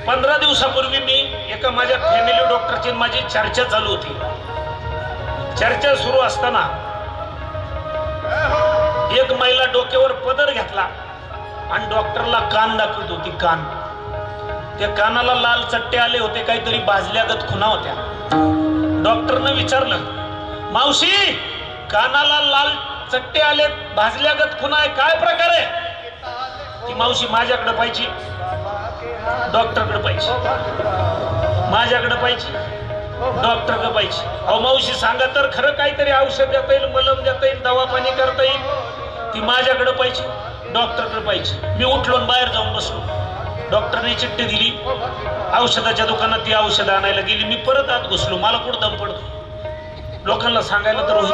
[SPEAKER 2] 15 दिवसापूर्वी मी एका माझ्या फॅमिली डॉक्टरची माझी चर्चा चालू होती. चर्चा सुरू असताना एक महिला डोक्यावर पदर घेतला आणि डॉक्टरला कान दाखवत होती. कान, त्या कानाला लाल चट्टे आले होते, काहीतरी भाजल्यागत खुणा होत्या. डॉक्टरनं विचारलं, मावशी कानाला लाल चट्टे आले, भाजल्यागत खुणा आहे, काय प्रकार आहे? ती मावशी माझ्याकडे पाहिजे, डॉक्टरकडे पाहिजे, माझ्याकडे पाहिजे, डॉक्टरकडे पाहिजे. अहो मावशी सांगा तर खरं, काहीतरी औषध देता येईल, मलम देता येईल, दवा पाणी करता येईल. ती माझ्याकडे पाहिजे, डॉक्टरकडे पाहिजे. मी उठलो बाहेर जाऊन बसलो. डॉक्टरने चिठ्ठी दिली, औषधाच्या दुकानात ती औषधं आणायला गेली. मी परत आत घुसलो, मला कुठं दम पडतो, लोकांना सांगायला तर होईल.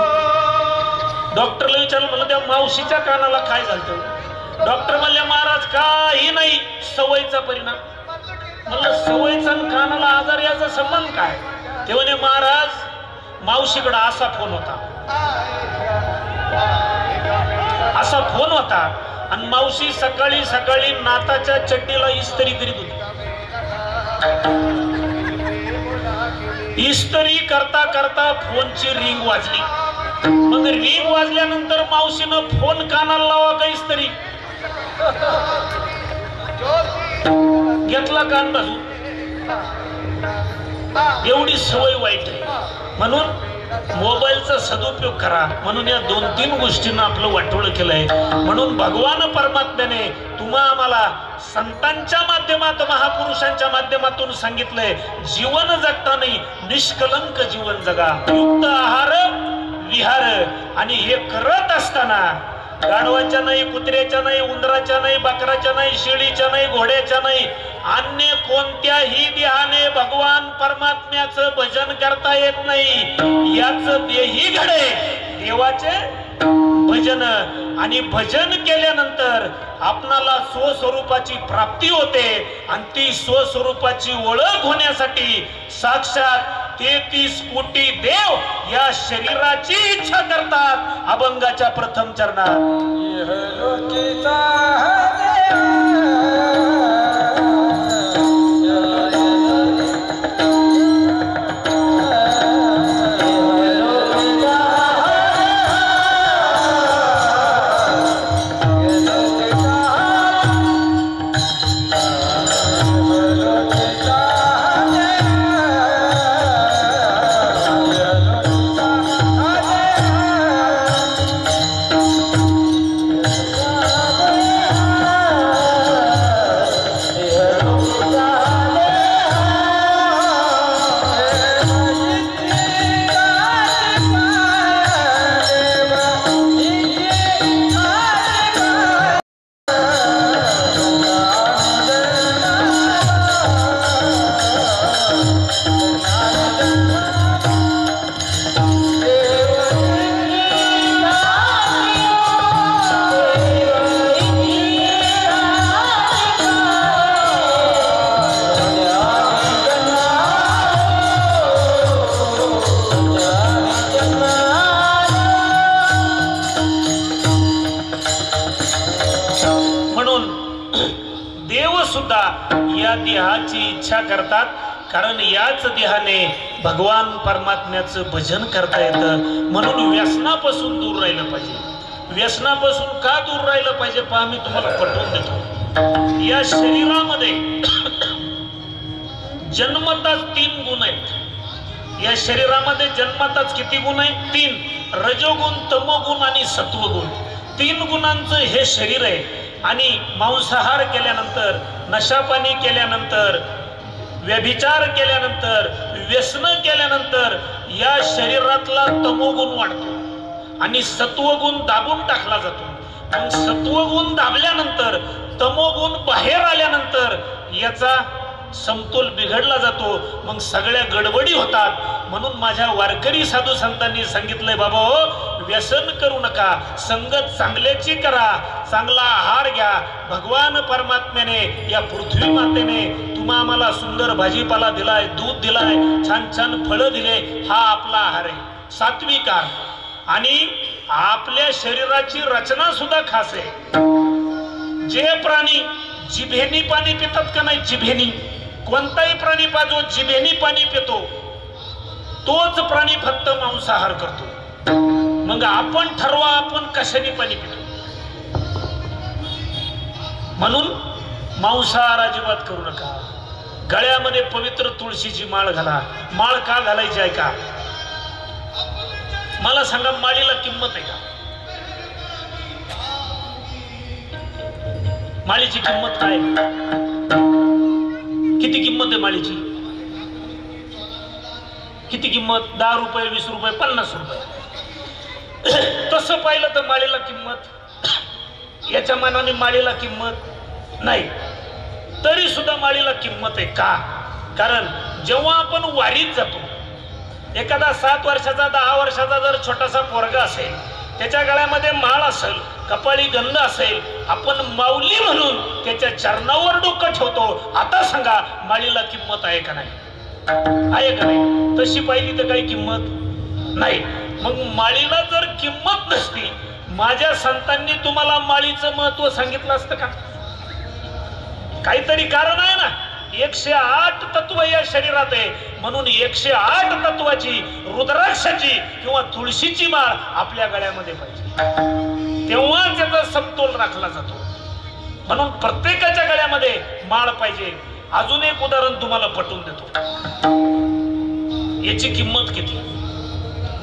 [SPEAKER 2] डॉक्टरला विचारलं, म्हणलं त्या मावशीच्या कानाला काय झालं? डॉक्टर म्हणले, महाराज काही नाही, सवयीचा परिणाम. म्हणलं सवयीचा कानाला आजार याचा संबंध काय? ते म्हणे, महाराज मावशीकडे असा फोन होता, असा फोन होता, आणि मावशी सकाळी सकाळी नाताच्या चड्डीला इस्त्री करीत होती. इस्त्री करता करता फोनची रिंग वाजली. मग रिंग वाजल्यानंतर मावशीनं फोन कानाला लावा का इस्त्री, घेतला कान बाजू. एवढी सवय वाईट आहे. म्हणून मोबाईलचा सदुपयोग करा. म्हणून या 2-3 गोष्टींना आपलं वाटोळं केलंय. म्हणून भगवान परमात्म्याने तुम्हा आम्हाला संतांच्या माध्यमात, महापुरुषांच्या माध्यमातून सांगितलंय, जीवन जगताना निष्कलंक जीवन जगा, युक्त आहार विहार. आणि हे करत असताना गाढवाच्या नाही, कुत्र्याच्या नाही, उंदराच्या नाही, बकराच्या नाही, शेळीच्या नाही, घोड्याच्या नाही, अन्य कोणत्याही देहाने भगवान परमात्म्याचं भजन करता येत नाही. याच देही घडे देवाचे भजन. आणि भजन केल्यानंतर आपणाला स्वस्वरूपाची प्राप्ती होते. आणि ती स्वस्वरूपाची ओळख होण्यासाठी साक्षात 33 कोटी देव या शरीराची इच्छा करतात. अभंगाच्या प्रथम चरणात सुद्धा या देहाची इच्छा करतात, कारण याच देहाने भगवान परमात्म्याचं भजन करता येतं. म्हणून व्यसनापासून दूर राहिलं पाहिजे. व्यसनापासून का दूर राहिलं पाहिजे पहा, मी तुम्हाला पटवून देतो. या शरीरामध्ये जन्मताच 3 गुण आहेत. या शरीरामध्ये जन्मताच किती गुण आहेत? 3. रजोगुण, तमोगुण आणि सत्वगुण. 3 गुणांचं हे शरीर आहे. आणि मांसाहार केल्यानंतर, नशापानी केल्यानंतर, व्यभिचार केल्यानंतर, व्यसन केल्यानंतर या शरीरातला तमोगुण वाढतो आणि सत्वगुण दाबून टाकला जातो. मग सत्वगुण दाबल्यानंतर, तमोगुण बाहेर आल्यानंतर याचा समतोल बिघडला जातो. मग सगळ्या गडबडी होतात. म्हणून माझ्या वारकरी साधू संतांनी सांगितलंय, बाबा हो, व्यसन करू नका, संगत चांगल्याची करा, चांगला आहार घ्या. भगवान परमात्म्याने, या पृथ्वी मातेने आम्हाला सुंदर भाजीपाला दिलाय, दूध दिलाय, छान छान फळं दिले. हा आपला आहार आहे, सात्विक आहार. आणि आपल्या शरीराची रचना सुद्धा खास आहे. जे प्राणी जिभेनी पाणी पितात का नाही, जिभेनी, कोणताही प्राणी पहा जो जिभेनी पाणी पितो तोच प्राणी फक्त मांसाहार करतो. मग आपण ठरवा आपण कशाने पाणी पितो. म्हणून मांसाहार अजिबात करू नका. गळ्यामध्ये पवित्र तुळशीची माळ घाला. माळ का घालायची आहे का? मला सांगा, माळीला किंमत आहे का? माळीची किंमत काय? किती किंमत आहे माळीची? किती किंमत? 10 रुपये, 20 रुपये, 50 रुपये. तसं पाहिलं तर माळीला किंमत, याच्या मनाने माळीला किंमत नाही. तरी सुद्धा माळीला किंमत आहे का? कारण जेव्हा आपण वारीत जातो, एखादा 7 वर्षाचा 10 वर्षाचा जर छोटासा पोरगा असेल, त्याच्या गळ्यामध्ये माळ असेल, कपाळी गंध असेल, आपण माऊली म्हणून त्याच्या चरणावर डोकं ठेवतो. आता सांगा, माळीला किंमत आहे का नाही? आहे का नाही? तशी पाहिली तर काही किंमत नाही. मग माळीला जर किंमत नसती, माझ्या संतांनी तुम्हाला माळीचं महत्व सांगितलं असतं का? काहीतरी कारण आहे ना. 108 तत्व या शरीरात आहे. म्हणून 108 तत्वाची, रुद्राक्षाची किंवा तुळशीची माळ आपल्या गळ्यामध्ये पाहिजे, तेव्हा त्याचा समतोल राखला जातो. म्हणून प्रत्येकाच्या गळ्यामध्ये माळ पाहिजे. अजून एक उदाहरण तुम्हाला पटवून देतो. याची किंमत किती?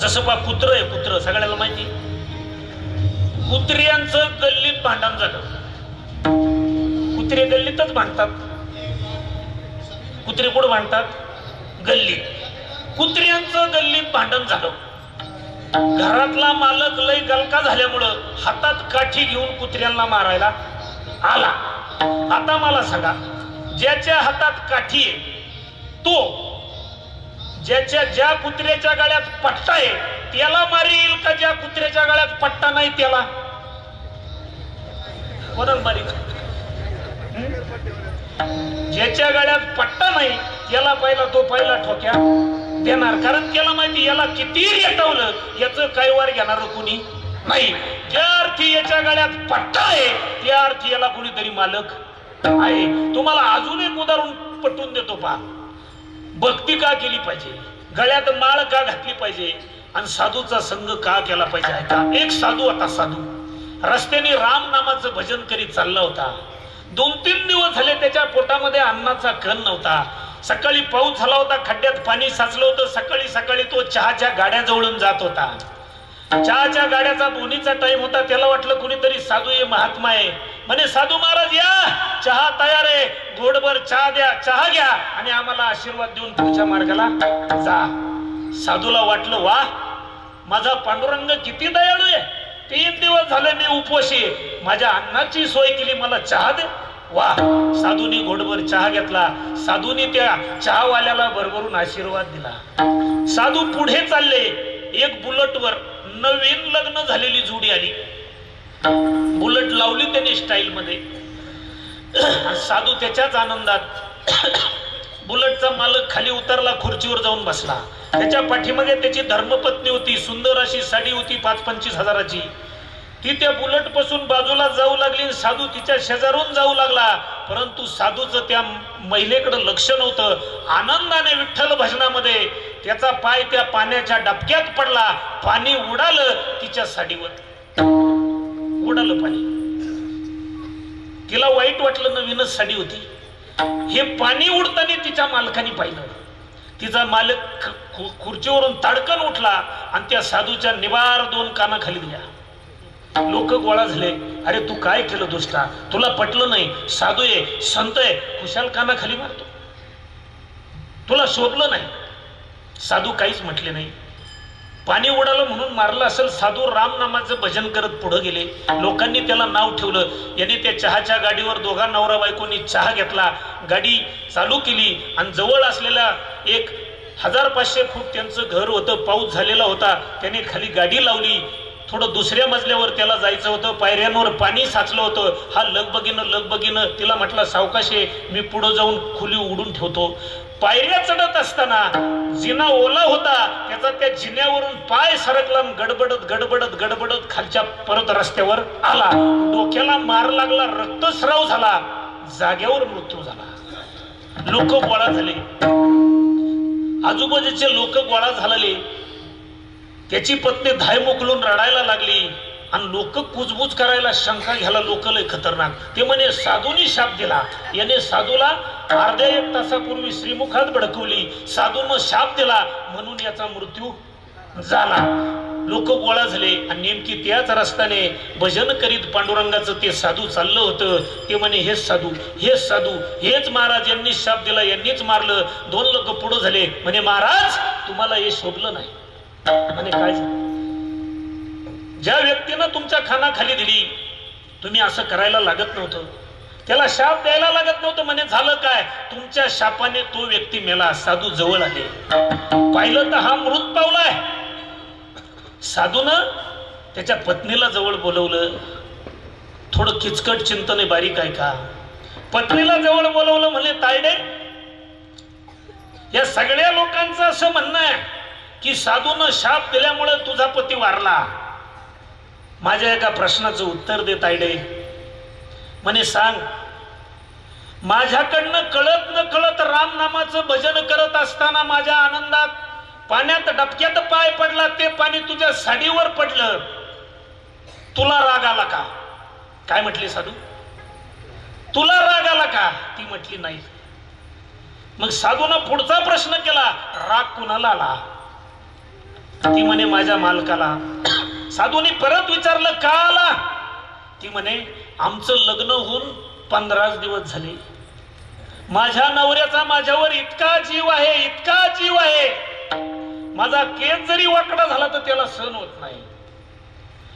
[SPEAKER 2] जसं पहा, कुत्र आहे. कुत्र सगळ्याला माहिती. कुत्र्यांचं गल्लीत भांडण झालं. कुत्रे गल्लीतच भांडतात. कुत्रे कुठं भांडतात? गल्लीत. कुत्र्यांचं गल्लीत भांडण झालं. घरातला मालक लय गलका झाल्यामुळं हातात काठी घेऊन कुत्र्यांना मारायला आला. आता मला सांगा, ज्याच्या हातात काठी आहे तो ज्या कुत्र्याच्या गळ्यात पट्टा आहे त्याला मारील का ज्या कुत्र्याच्या गळ्यात पट्टा नाही त्याला? कोणाला मारील? ज्याच्या गळ्यात पट्टा नाही त्याला पहिला ठोक्या देणार. कारण त्याला माहिती, याला किती रेटवलं याचं काही वार घेणार कुणी नाही. ज्या अर्थी याच्या गळ्यात पट्टा आहे त्या अर्थी याला कुणीतरी मालक आहे. तुम्हाला अजून एक उदाहरण पटवून देतो पहा. भक्ती का केली पाहिजे, गळ्यात माळ का घातली पाहिजे, आणि साधूचा संग का केला पाहिजे आहे का? एक साधू होता. साधू रस्त्याने राम नामाचं भजन करीत चालला होता. 2-3 दिवस झाले त्याच्या पोटामध्ये अन्नाचा कण नव्हता. सकाळी पाऊस झाला होता, खड्ड्यात पाणी साचलं होतं. सकाळी सकाळी तो चहाच्या गाड्या जवळून जात होता. चहाच्या गाड्याचा बोनीचा टाइम होता. त्याला वाटलं कुणीतरी साधू हे महात्मा आहे. म्हणे, साधू महाराज या, चहा तयार आहे, घोडभर चहा द्या, चहा घ्या आणि आम्हाला आशीर्वाद देऊन पुढच्या मार्गाला जा. साधूला वाटलं, वा, माझा पांडुरंग किती दयाळू आहे. 3 दिवस झाले मी उपवासी, माझ्या अन्नाची सोय केली, मला चहा दे. वा. साधूनी घोडभर चहा घेतला. साधूनी त्या चहावाल्याला भरभरून आशीर्वाद दिला. साधू पुढे चालले. एक बुलेटवर नवीन लग्न झालेली जोडी आली. बुलेट लावली त्याने स्टाईल मध्ये. साधू त्याच्याच आनंदात. बुलेटचा मालक खाली उतरला, खुर्चीवर जाऊन बसला. त्याच्या पाठीमागे त्याची धर्मपत्नी होती. सुंदर अशी साडी होती 5-25 हजाराची. ती त्या बुलेट पासून बाजूला जाऊ लागली. साधू तिच्या शेजारून जाऊ लागला. परंतु साधूचं त्या महिलेकडे लक्ष नव्हतं. आनंदाने विठ्ठल भजनामध्ये त्याचा पाय त्या पाण्याच्या डबक्यात पडला, पाणी उडालं तिच्या साडीवर, उडालं पाणी. तिला वाईट वाटलं, नवीनच साडी होती. हे पाणी उडताना तिच्या मालकाने पाहिलं. तिचा मालक खुर्चीवरून ताडकन उठला आणि त्या साधूच्या निबार 2 कानाखाली दिल्या. लोक गोळा झाले. अरे तू काय केलं दुष्टा, तुला पटलं नाही, साधू आहे, संत आहे, कुशाल कानाखाली मारतो, तुला शोभलं नाही. साधू काहीच म्हटले नाही. पाणी उडालं म्हणून मारलं असेल. साधू रामनामाचं भजन करत पुढे गेले. लोकांनी त्याला नाव ठेवलं. याने त्या चहाच्या गाडीवर दोघा नवरा बायकोनी चहा घेतला, गाडी चालू केली आणि जवळ असलेल्या 1500 फूट त्यांचं घर होतं. पाऊस झालेला होता. त्याने खाली गाडी लावली. थोडं दुसऱ्या मजल्यावर त्याला जायचं होतं. पायऱ्यांवर पाणी साचलं होतं. हा लगबगीनं तिला म्हटलं सावकाशे, मी पुढं जाऊन खुली उडून ठेवतो. पायऱ्या चढत असताना जिना ओला होता, त्याचा त्या जिन्यावरून पाय सरकला, गडबडत खालच्या परत रस्त्यावर आला. डोक्याला मार लागला, रक्तस्राव झाला, जाग्यावर मृत्यू झाला. लोक गोळा झाले, आजूबाजूचे लोक गोळा झालेले. त्याची पत्नी धाय मोकलून रडायला लागली आणि लोक कुजबूज करायला, शंका घ्यायला. लोक लय खतरनाक. ते म्हणे साधूनी शाप दिला. याने साधूला अर्ध्या 1 तासापूर्वी श्रीमुखात भडकवली, साधूनं शाप दिला म्हणून याचा मृत्यू झाला. लोक गोळा झाले आणि नेमकी त्याच रस्त्याने भजन करीत पांडुरंगाचं ते साधू चाललं होतं. ते म्हणे हेच साधू, हेच महाराज, यांनी शाप दिला, यांनीच मारलं. 2 लोक पुढे झाले. म्हणे महाराज तुम्हाला हे शोभलं नाही. म्हणे काय झालं? ज्या व्यक्तीनं तुमच्या खानाखाली दिली, तुम्ही असं करायला लागत नव्हतं, त्याला शाप द्यायला लागत नव्हतं. म्हणे झालं काय? तुमच्या शापाने तो व्यक्ती मेला. साधू जवळ आले, पाहिलं तर हा मृत पावलाय. साधूनं त्याच्या पत्नीला जवळ बोलवलं. थोडं किचकट चिंतन आहे, बारीक आहे का? पत्नीला जवळ बोलवलं. म्हणे तायडे, या सगळ्या लोकांचं असं म्हणणं आहे की साधूनं शाप दिल्यामुळे तुझा पती वारला. माझ्या एका प्रश्नाचं उत्तर दे तायडे. म्हणे सांग. माझ्याकडनं कळत न कळत रामनामाचं भजन करत असताना माझ्या आनंदात पाण्यात डबक्यात पाय पडला, ते पाणी तुझ्या साडीवर पडलं, तुला राग आला का? काय म्हटली साधू? तुला राग आला का? ती म्हटली नाही. मग साधूनं पुढचा प्रश्न केला, राग कुणाला आला? ती म्हणे माझ्या मालकाला. साधूने परत विचारलं का आला? ती म्हणे आमचं लग्न होऊन 15 दिवस झाले. माझ्या नवऱ्याचा माझ्यावर इतका जीव आहे, माझा केस जरी वाकडा झाला तर त्याला सहन होत नाही.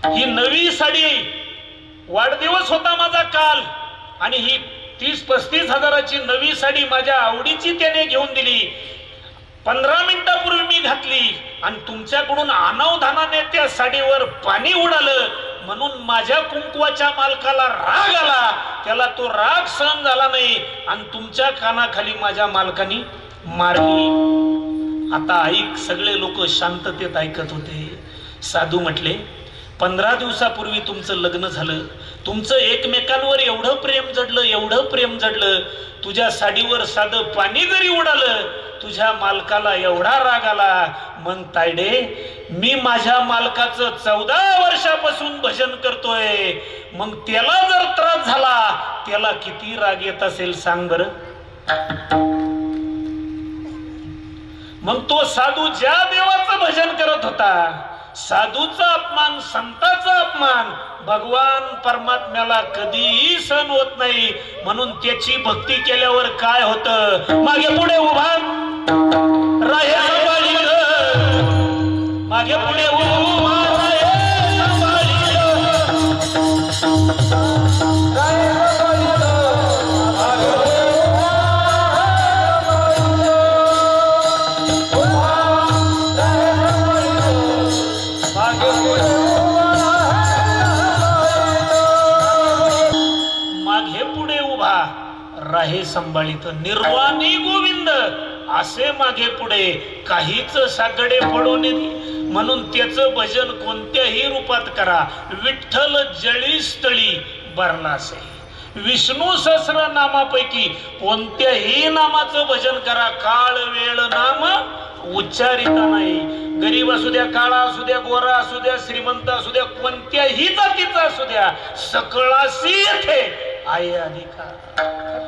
[SPEAKER 2] ही नवी साडी, वाढदिवस होता माझा काल, आणि ही 30-35 हजाराची नवी साडी माझ्या आवडीची त्याने घेऊन दिली. 15 मिनिटापूर्वी मी घातली आणि तुमच्याकडून अनावधानाने त्या साडीवर पाणी उडालं म्हणून माझ्या कुंकवाच्या मालकाला राग आला. त्याला तो राग सहन झाला नाही आणि तुमच्या कानाखाली माझ्या मालकाने मारली. आता ऐक. सगळे लोक शांततेत ऐकत होते. साधू म्हटले 15 दिवसापूर्वी तुमचं लग्न झालं, तुमचं एकमेकांवर एवढं प्रेम जडलं, तुझ्या साडीवर साधं पाणी जरी उडालं तुझ्या मालकाला एवढा राग आला. मग तायडे, मी माझ्या मालकाचं 14 वर्षापासून भजन करतोय, मग त्याला जर त्रास झाला त्याला किती राग येत असेल सांग बरं. मग तो साधू ज्या देवाचं भजन करत होता, साधूचा अपमान, संताचा अपमान भगवान परमात्म्याला कधीही सहन होत नाही. म्हणून त्याची भक्ती केल्यावर काय होतं? मागे पुढे उभा राहे संभाळी, मागे पुढे उभा राहे संभाळी, राहे संभाळीत निर्वाणी गोविंद असे मागे पुढे काहीच साकडे पडून म्हणून त्याचं भजन कोणत्याही रूपात करा, विठ्ठल जळी स्थळी भरला असे. विष्णू सहस्र नामापैकी कोणत्याही नामाचं भजन करा, काळ वेळ नाम उच्चारिता नाही. गरीब असू द्या, काळा असू द्या, गोरा असू द्या, श्रीमंत असू द्या, कोणत्याही जातीचा असू द्या, सकळाशी येथे आहे अधिकार.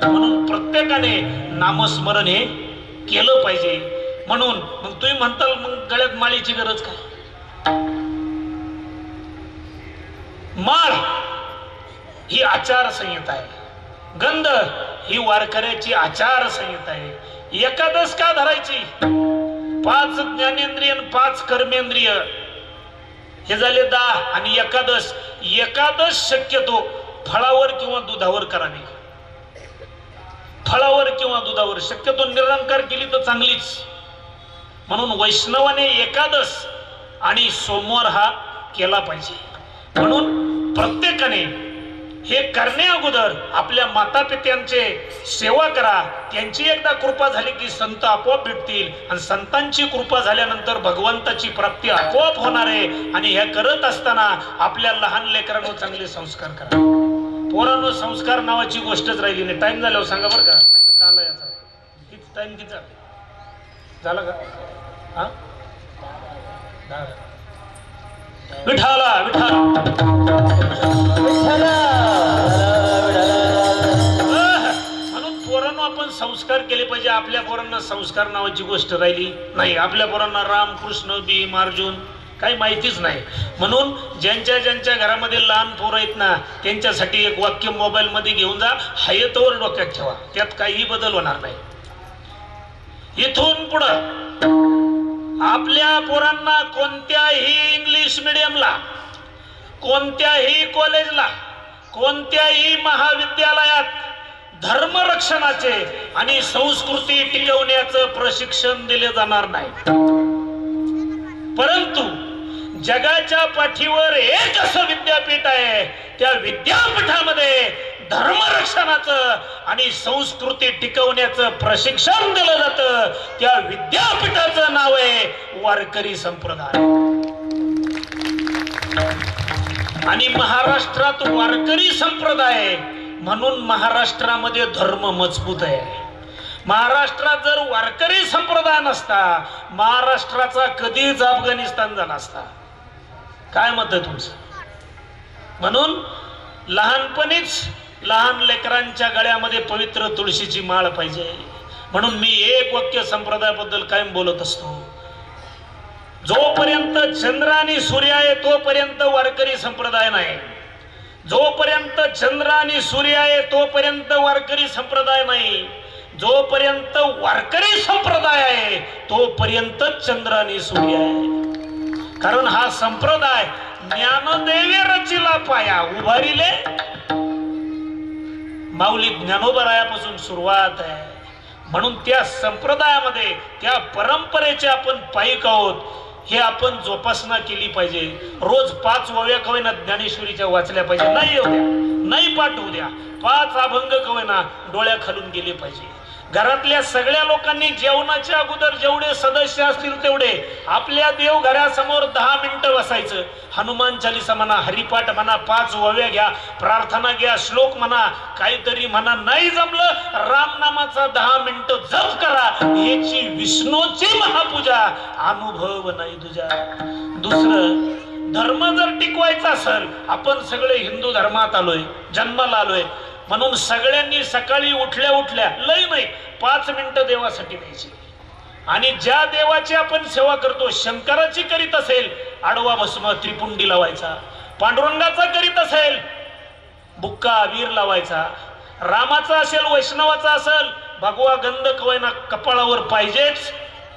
[SPEAKER 2] म्हणून प्रत्येकाने नामस्मरण हे केलं पाहिजे. म्हणून मग तुम्ही म्हणताल मग गळ्यात माळीची गरज काय? माळ ही आचारसंहिता आहे, गंध ही वारकऱ्याची आचारसंहिता आहे. एकादश का धरायची? 5 ज्ञानेंद्रिय 5 कर्मेंद्रिय हे झाले 10 आणि एकादश शक्यतो फळावर किंवा दुधावर करावी. फळावर किंवा दुधावर, शक्यतो निरंकार केली तर चांगलीच. म्हणून वैष्णवाने एकादश आणि सोमवार हा केला पाहिजे. म्हणून प्रत्येकाने हे करण्या अगोदर आपल्या माता पित्यांचे सेवा करा. त्यांची एकदा कृपा झाली की संत आपोआप भेटतील आणि संतांची कृपा झाल्यानंतर भगवंताची प्राप्ती आपोआप होणार आहे. आणि हे करत असताना आपल्या लहान लेकरांवर चांगले संस्कार करा. पोरांनो, संस्कार नावाची गोष्टच राहिली नाही. टाइम झाल्यावर सांगा बरं का, नाही तर काला याचा किती टाइम किती झाला का? हा, विठाला विठाला म्हणून पोरांना आपण संस्कार केले पाहिजे. आपल्या पोरांना संस्कार नावाची गोष्ट राहिली नाही. आपल्या पोरांना राम कृष्ण भीम अर्जुन काही माहितीच नाही. म्हणून ज्यांच्या ज्यांच्या घरामध्ये लहान पोरं आहेत ना, त्यांच्यासाठी एक वाक्य मोबाईल मध्ये घेऊन जा, हयतवर डोक्यात ठेवा, त्यात काही बदल होणार नाही. इथून पुढं आपल्या पोरांना कोणत्याही इंग्लिश मिडियमला, कोणत्याही कॉलेजला, कोणत्याही महाविद्यालयात धर्मरक्षणाचे आणि संस्कृती टिकवण्याचं प्रशिक्षण दिले जाणार नाही. परंतु जगाच्या पाठीवर एक असं विद्यापीठ आहे, त्या विद्यापीठामध्ये धर्मरक्षणाचं आणि संस्कृती टिकवण्याचं प्रशिक्षण दिलं जातं. त्या विद्यापीठाचं नाव आहे वारकरी संप्रदाय. आणि महाराष्ट्रात वारकरी संप्रदाय म्हणून महाराष्ट्रामध्ये धर्म मजबूत आहे. महाराष्ट्रात जर वारकरी संप्रदाय नसता, महाराष्ट्राचा कधीच अफगाणिस्तान झाला असता. काय मत आहे तुमचं? म्हणून लहानपणीच लहान लेकरांच्या गळ्यामध्ये पवित्र तुळशीची माळ पाहिजे. म्हणून मी एक वाक्य संप्रदायाबद्दल कायम बोलत असतो, जोपर्यंत चंद्र आणि सूर्य आहे तोपर्यंत वारकरी संप्रदाय नाही. जोपर्यंत चंद्र आणि सूर्य आहे तोपर्यंत वारकरी संप्रदाय नाही. जोपर्यंत वारकरी संप्रदाय आहे तोपर्यंत चंद्र आणि सूर्य आहे. कारण हा संप्रदाय ज्ञानदेवे रचिला पाया, उभारिले माऊली ज्ञानोबरायापासून सुरुवात आहे. म्हणून त्या संप्रदायामध्ये, त्या परंपरेचे आपण पाईक आहोत, हे आपण जोपासना केली पाहिजे. रोज 5 ओव्या कवयना ज्ञानेश्वरीच्या वाचल्या पाहिजे. नाही येऊ द्या, नाही पाठवू द्या, 5 अभंग कवयना डोळ्या खालून गेले पाहिजे. घरातल्या सगळ्या लोकांनी जेवणाच्या अगोदर जेवढे सदस्य असतील तेवढे आपल्या देवघरासमोर 10 मिनिटं बसायचं. हनुमान चालीसा म्हणा, हरिपाठ म्हणा, 5 ओव्या घ्या, प्रार्थना घ्या, श्लोक म्हणा, काहीतरी म्हणा. नाही जमलं रामनामाचा 10 मिनिटं जप करा. याची विष्णूची महापूजा, अनुभव नाही तुझ्या. दुसरं, धर्म जर टिकवायचा असेल, आपण सगळे हिंदू धर्मात आलोय, जन्माला आलोय, म्हणून सगळ्यांनी सकाळी उठल्या उठल्या लय नाही 5 मिनिटं देवासाठी द्यायची. आणि ज्या देवाची आपण सेवा करतो, शंकराची करीत असेल आडवा भस्म त्रिपुंडी लावायचा, पांडुरंगाचा करीत असेल बुक्का वीर लावायचा, रामाचा असेल वैष्णवाचा असेल भगवा गंध कवयना कपाळावर पाहिजेच.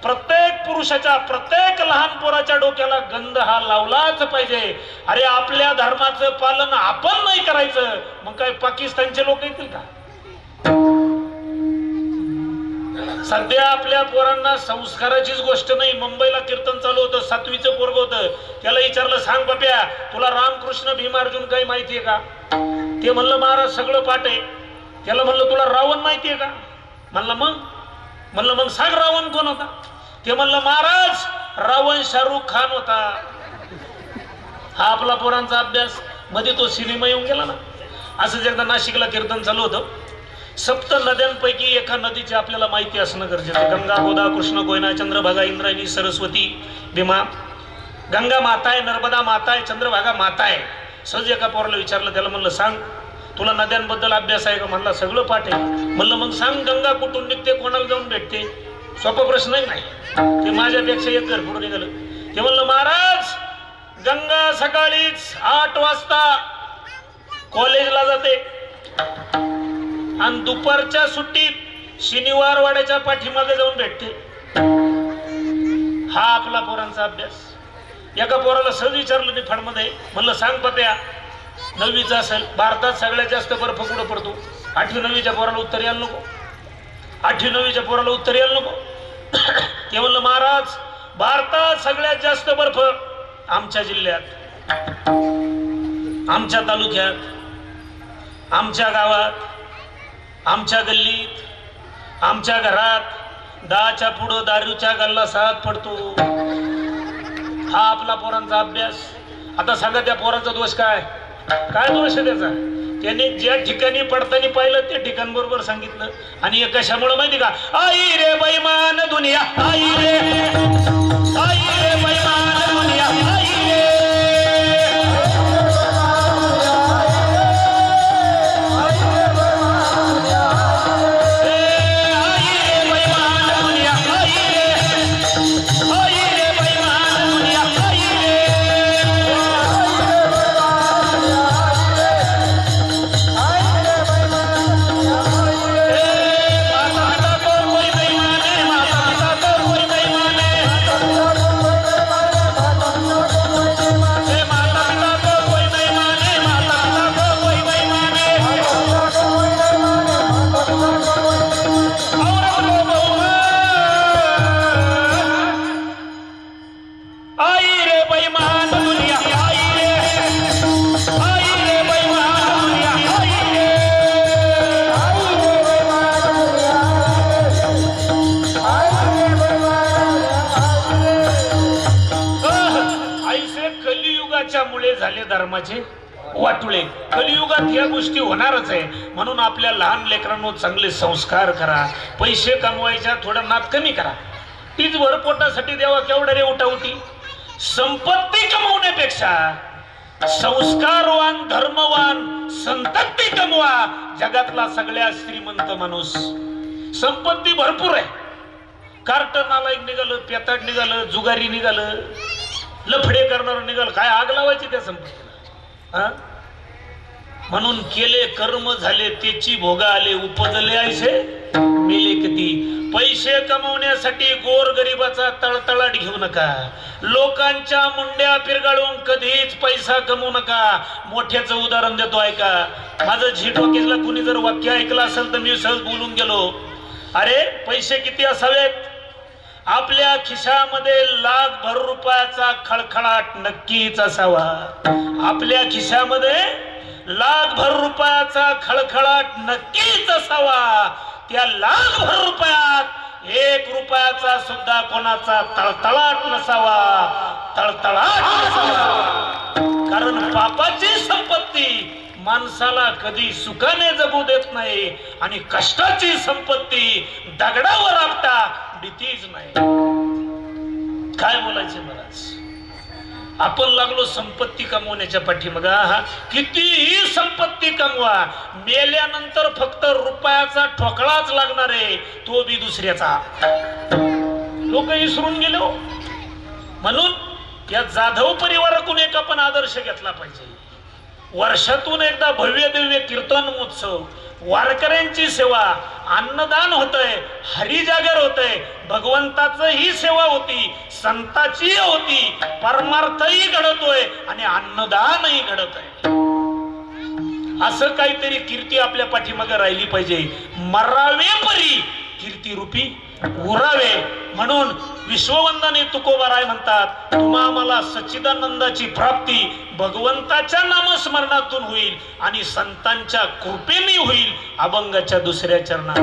[SPEAKER 2] प्रत्येक पुरुषाच्या, प्रत्येक लहान पोराच्या डोक्याला गंध हा लावलाच पाहिजे. अरे आपल्या धर्माचं पालन आपण नाही करायचं, मग काय पाकिस्तानचे लोक येतील का? सध्या आपल्या पोरांना संस्काराचीच गोष्ट नाही. मुंबईला कीर्तन चालू होतं, 7वीचं पोरग होतं, त्याला विचारलं, सांग बाप्या तुला रामकृष्ण भीमार्जुन काही माहितीये का? ते म्हणलं महाराज सगळं पाठ आहे. त्याला म्हणलं तुला रावण माहितीये का? म्हणलं मग सांग रावण कोण होता? ते म्हणलं महाराज रावण शाहरुख खान होता. हा आपला पोरांचा अभ्यास. मध्ये तो सिनेमा येऊन गेला ना, असंच एकदा नाशिकला कीर्तन चालू होतं. सप्त नद्यांपैकी एका नदीची आपल्याला माहिती असणं गरजेचं आहे. गंगा, गोदा, कृष्ण, कोयना, चंद्रभागा, इंद्रायणी, सरस्वती, भीमा. गंगा माता आहे, नर्मदा माता आहे, चंद्रभागा माता आहे. सहज एका पोराला विचारलं, त्याला म्हणलं सांग तुला नद्यांबद्दल अभ्यास आहे का? म्हणला सगळं पाठ आहे. म्हणलं मग सांग गंगा कुठून निघते, कोणाला जाऊन भेटते? सोपा प्रश्न नाही. ते माझ्यापेक्षा एक घर पुढे निघालं. ते म्हणलं महाराज गंगा सकाळीच 8 वाजता कॉलेजला जाते आणि दुपारच्या सुट्टीत शनिवार वाड्याच्या पाठीमागे जाऊन भेटते. हा आपला पोरांचा अभ्यास. एका पोराला सहज विचारलं निफाडमध्ये, म्हणलं सांग पत्या 9वीचा असेल, भारतात सगळ्यात जास्त बर्फ कुठं पडतो? 8वी 9वीच्या पोराला उत्तर यायला नको. 8वी 9वीच्या पोराला उत्तर यायला नको. ते म्हणलं महाराज भारतात सगळ्यात जास्त बर्फ आमच्या जिल्ह्यात, आमच्या तालुक्यात, आमच्या गावात, आमच्या गल्लीत, आमच्या घरात 10च्या पुढं दारूच्या गल्लासात पडतो. हा आपला पोरांचा अभ्यास. आता सांगा त्या पोराचा दोष काय? काय दोष आहे त्याचा? त्याने ज्या ठिकाणी पडताना पाहिलं ते ठिकाण बरोबर सांगितलं. आणि हे कशामुळे माहिती का? आई रे बैमान दुनिया, आई रे, आई रे बैमान दुनिया, आई रे. झाले धर्माचे वाटुळे. कलियुगात या गोष्टी होणारच आहे. म्हणून आपल्या लहान लेकरांनो चांगले संस्कार करा. पैसे कमवायच्या थोडा नाद कमी करा. तीच भरपोटासाठी द्यावा केवढा रे उठाउठी. संपत्ती कमवण्यापेक्षा संस्कारवान धर्मवान संतती कमवा. जगातला सगळ्यात श्रीमंत माणूस. संपत्ती भरपूर आहे. कार्टन नालायक निघालं, पेताड निघालं, जुगारी निघालं, लफडे करणार निघाल. काय आग लावायची त्या संपत्तीला? म्हणून केले कर्म झाले त्याची भोगा आले, उपजले ऐसे मेले किती. पैसे कमवण्यासाठी गोर गरिबाचा तळतळाट घेऊ नका. लोकांच्या मुंड्या पिरगाळून कधीच पैसा कमवू नका. मोठ्याचं उदाहरण देतो ऐका. माझं झीट वकीलला कुणी जर वाक्य ऐकलं असेल तर मी सहज बोलून गेलो. अरे पैसे किती असावेत? आपल्या खिशामध्ये लाखभर रुपयाचा खळखळाट नक्कीच असावा. आपल्या खिशामध्ये लाखभर रुपयाचा खळखळाट नक्कीच असावा. त्या लाखभर रुपयात 1 रुपयाचा सुद्धा कोणाचा तळतळाट नसावा. तळतळाट नसावा. कारण पापाची संपत्ती माणसाला कधी सुखाने जगू देत नाही आणि कष्टाची संपत्ती दगडावर आपटा भीतीच नाही. काय बोलायचे महाराज? आपण लागलो संपत्ती कमवण्याच्या पाठीमागे. कितीही संपत्ती कमवा, मेल्यानंतर फक्त रुपयाचा ठोकळाच लागणार आहे, तो बी दुसऱ्याचा. लोक विसरून गेले. म्हणून या जाधव परिवारातून एक आपण आदर्श घेतला पाहिजे. वर्षातून एकदा भव्य दिव्य कीर्तन महोत्सव, वारकऱ्यांची सेवा, अन्नदान होतंय, हरिजागर होतंय, भगवंताचं ही सेवा होती, संताची होती, परमार्थही घडतोय आणि अन्नदानही घडत आहे. असं काहीतरी कीर्ती आपल्या पाठीमागे राहिली पाहिजे. मरावे परी कीर्ती रूपी उरावे. म्हणून विश्ववंदनी तुकोबाराय म्हणतात, तुम्हा मला सच्चिदानंदाची प्राप्ती भगवंताच्या नामस्मरणातून होईल आणि संतांच्या कृपेने होईल. अभंगाच्या 2ऱ्या चरणात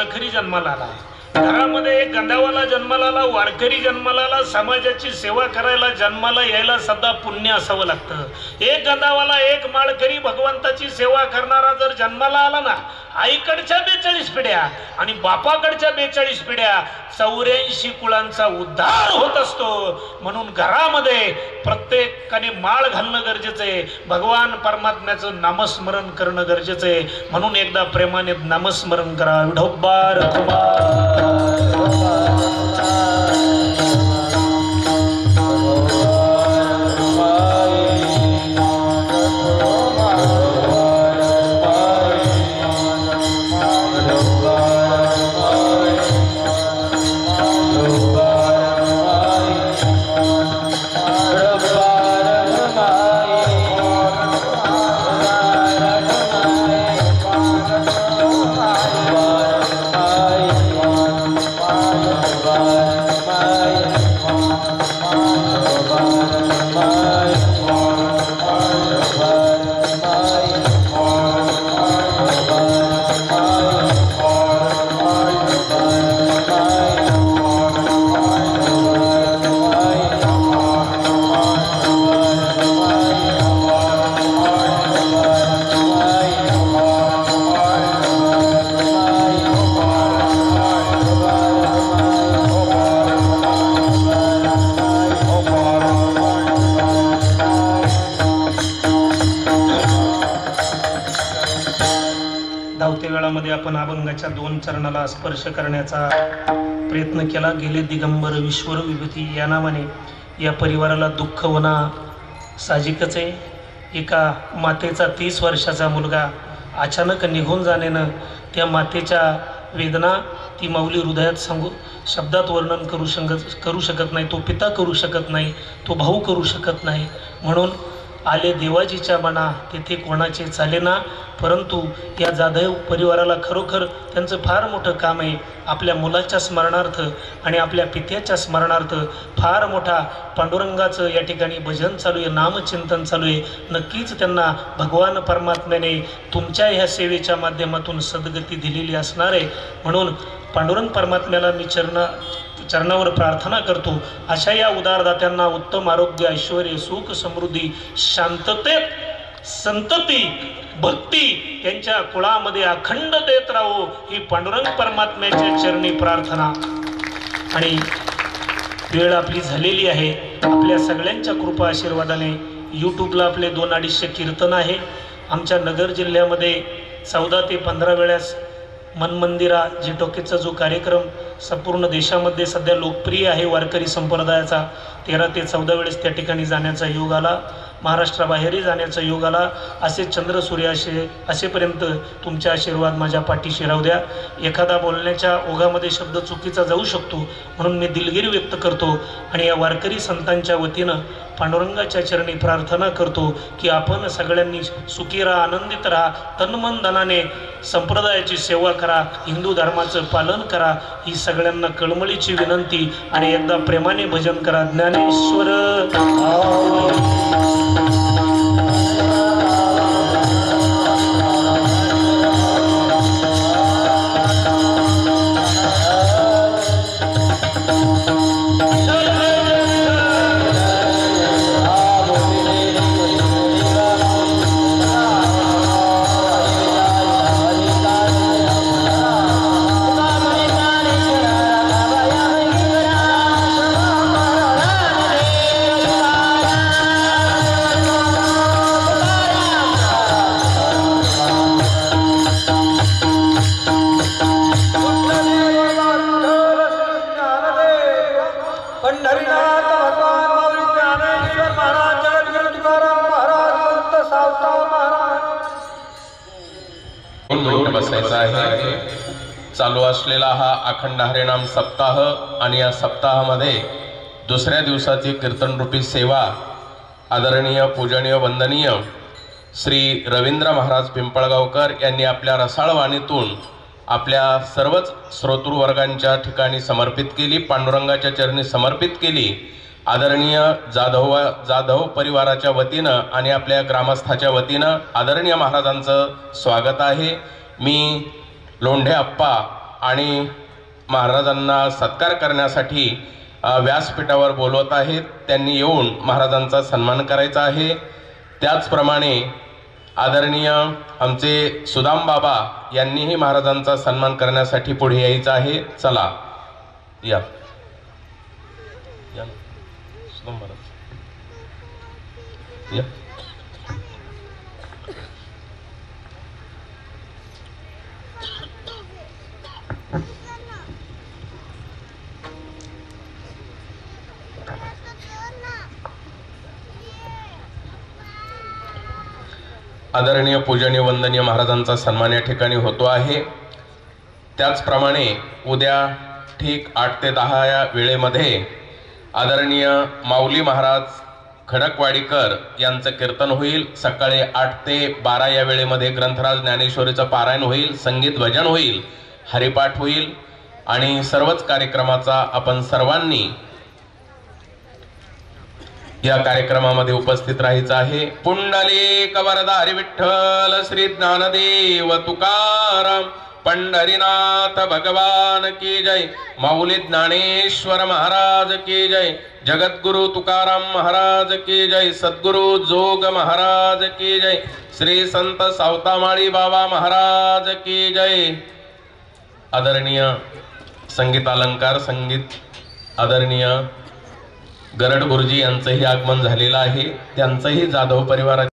[SPEAKER 2] माळकरी जन्माला आला, घरामध्ये एक गंधावाला जन्माला आला, वारकरी जन्माला आला, समाजाची सेवा करायला जन्माला यायला सदा पुण्य असावं लागतं। एक गंधावाला एक माळकरी भगवंताची सेवा करणारा जर जन्माला आला ना, आईकडच्या 42 पिढ्या आणि बापाकडच्या 42 पिढ्या 84 कुळांचा उद्धार होत असतो। म्हणून घरामध्ये प्रत्येकाने माळ घालणं गरजेचं आहे, भगवान परमात्म्याचं नामस्मरण करणं गरजेचं आहे। म्हणून एकदा प्रेमाने नामस्मरण करा, विठोबा रखुबा। आपण अभंगाच्या 2 चरणाला स्पर्श करण्याचा प्रयत्न केला। गेले दिगंबर विश्वर विभूती या नावाने या परिवाराला दुःख होणं साहजिकच आहे। एका मातेचा 30 वर्षाचा मुलगा अचानक निघून जाण्यानं त्या मातेच्या वेदना ती माऊली हृदयात सांगू शब्दात वर्णन करू शकत नाही। तो पिता करू शकत नाही, तो भाऊ करू शकत नाही। म्हणून आले देवाजीच्या मना तेथे कोणाचे चालेना, परंतु या जाधव परिवाराला खरोखर त्यांचं फार मोठं काम आहे। आपल्या मुलाच्या स्मरणार्थ आणि आपल्या पित्याच्या स्मरणार्थ फार मोठा पांडुरंगाचं या ठिकाणी भजन चालू आहे, नामचिंतन चालू आहे। नक्कीच त्यांना भगवान परमात्म्याने तुमच्या ह्या सेवेच्या माध्यमातून सद्गती दिलेली असणार आहे। म्हणून पांडुरंग परमात्म्याला मी चरणावर प्रार्थना करतो, अशा या उदारदात्यांना उत्तम आरोग्य, ऐश्वर्य, सुख, समृद्धी, शांततेत संतती, भक्ती त्यांच्या कुळामध्ये अखंड देत राहो ही पांडुरंग परमात्म्याच्या चरणी प्रार्थना। आणि वेळ आपली झालेली आहे। आपल्या सगळ्यांच्या कृपा आशीर्वादाने यूट्यूबला आपले 2-250 कीर्तन आहे। आमच्या नगर जिल्ह्यामध्ये 14 ते 15 वेळेस मनमंदिरा झिटोकेचा जो कार्यक्रम संपूर्ण देशामध्ये सध्या लोकप्रिय आहे वारकरी संप्रदायाचा, 13 ते 14 वेळेस त्या ठिकाणी जाण्याचा योग आला, महाराष्ट्राबाहेरही जाण्याचा योग आला। असे चंद्र सूर्य असेपर्यंत तुमचे आशीर्वाद माझ्या पाठीशी राहू द्या। एखादा बोलण्याच्या ओघामध्ये शब्द चुकीचा जाऊ शकतो, म्हणून मी दिलगिरी व्यक्त करतो आणि या वारकरी संतांच्या वतीनं पांडुरंगाच्या चरणी प्रार्थना करतो की आपण सगळ्यांनी सुखी राहा, आनंदित राहा, तनमन धनाने संप्रदायाची सेवा करा, हिंदू धर्माचं पालन करा ही सगळ्यांना कळमळीची विनंती। आणि एकदा प्रेमाने भजन करा, ज्ञानेश्वर
[SPEAKER 3] चालू असलेला हा अखंड हरिनाम सप्ताह आणि या सप्ताहामध्ये दुसऱ्या दिवसाची कीर्तनरूपी सेवा आदरणीय पूजनीय वंदनीय श्री रवींद्र महाराज पिंपळगावकर यांनी आपल्या रसाळ वाणीतून आपल्या सर्वच श्रोतृवर्गांच्या ठिकाणी समर्पित केली, पांडुरंगाच्या चरणी समर्पित केली। आदरणीय जाधव परिवाराच्या वतीनं आणि आपल्या ग्रामस्थाच्या वतीनं आदरणीय महाराजांचं स्वागत आहे। मी लोंढे अप्पा आणि महाराजांना सत्कार करण्यासाठी व्यासपीठावर बोलवत आहेत. त्यांनी येऊन महाराजांचा सन्मान करायचा आहे. त्याचप्रमाणे आदरणीय आमचे सुदाम बाबा यांनीही महाराजांचा सन्मान करण्यासाठी पुढे यायचं आहे. चला या सुदाम महाराज या. आदरणीय पूजनीय वंदनीय महाराजांचा सन्मान या ठिकाणी होतो आहे. त्याचप्रमाणे उद्या ठीक 8 ते 10 या वेळेमध्ये आदरणीय माऊली महाराज खडकवाडीकर यांचं कीर्तन होईल. सकाळी 8 ते 12 या वेळेमध्ये ग्रंथराज ज्ञानेश्वरीचं पारायण होईल, संगीत भजन होईल, हरिपाठ होईल आणि सर्वच कार्यक्रमाचा आपण सर्वांनी या कार्यक्रमामध्ये उपस्थित राहायचं आहे. पुंडलिक वरदारी विठ्ठल श्री ज्ञानदेव तुकाराम पंढरीनाथ भगवान की जय. माऊली ज्ञानेश्वर महाराज की जय. जगद्गुरु तुकाराम महाराज की जय. सद्गुरु जोग महाराज की जय. श्री संत सावतामाळी बाबा महाराज की जय. आदरणीय संगीत अलंकार संगीत आदरणीय गरड गुरुजी यांचंही आगमन झालेलं आहे. त्यांचंही जाधव परिवार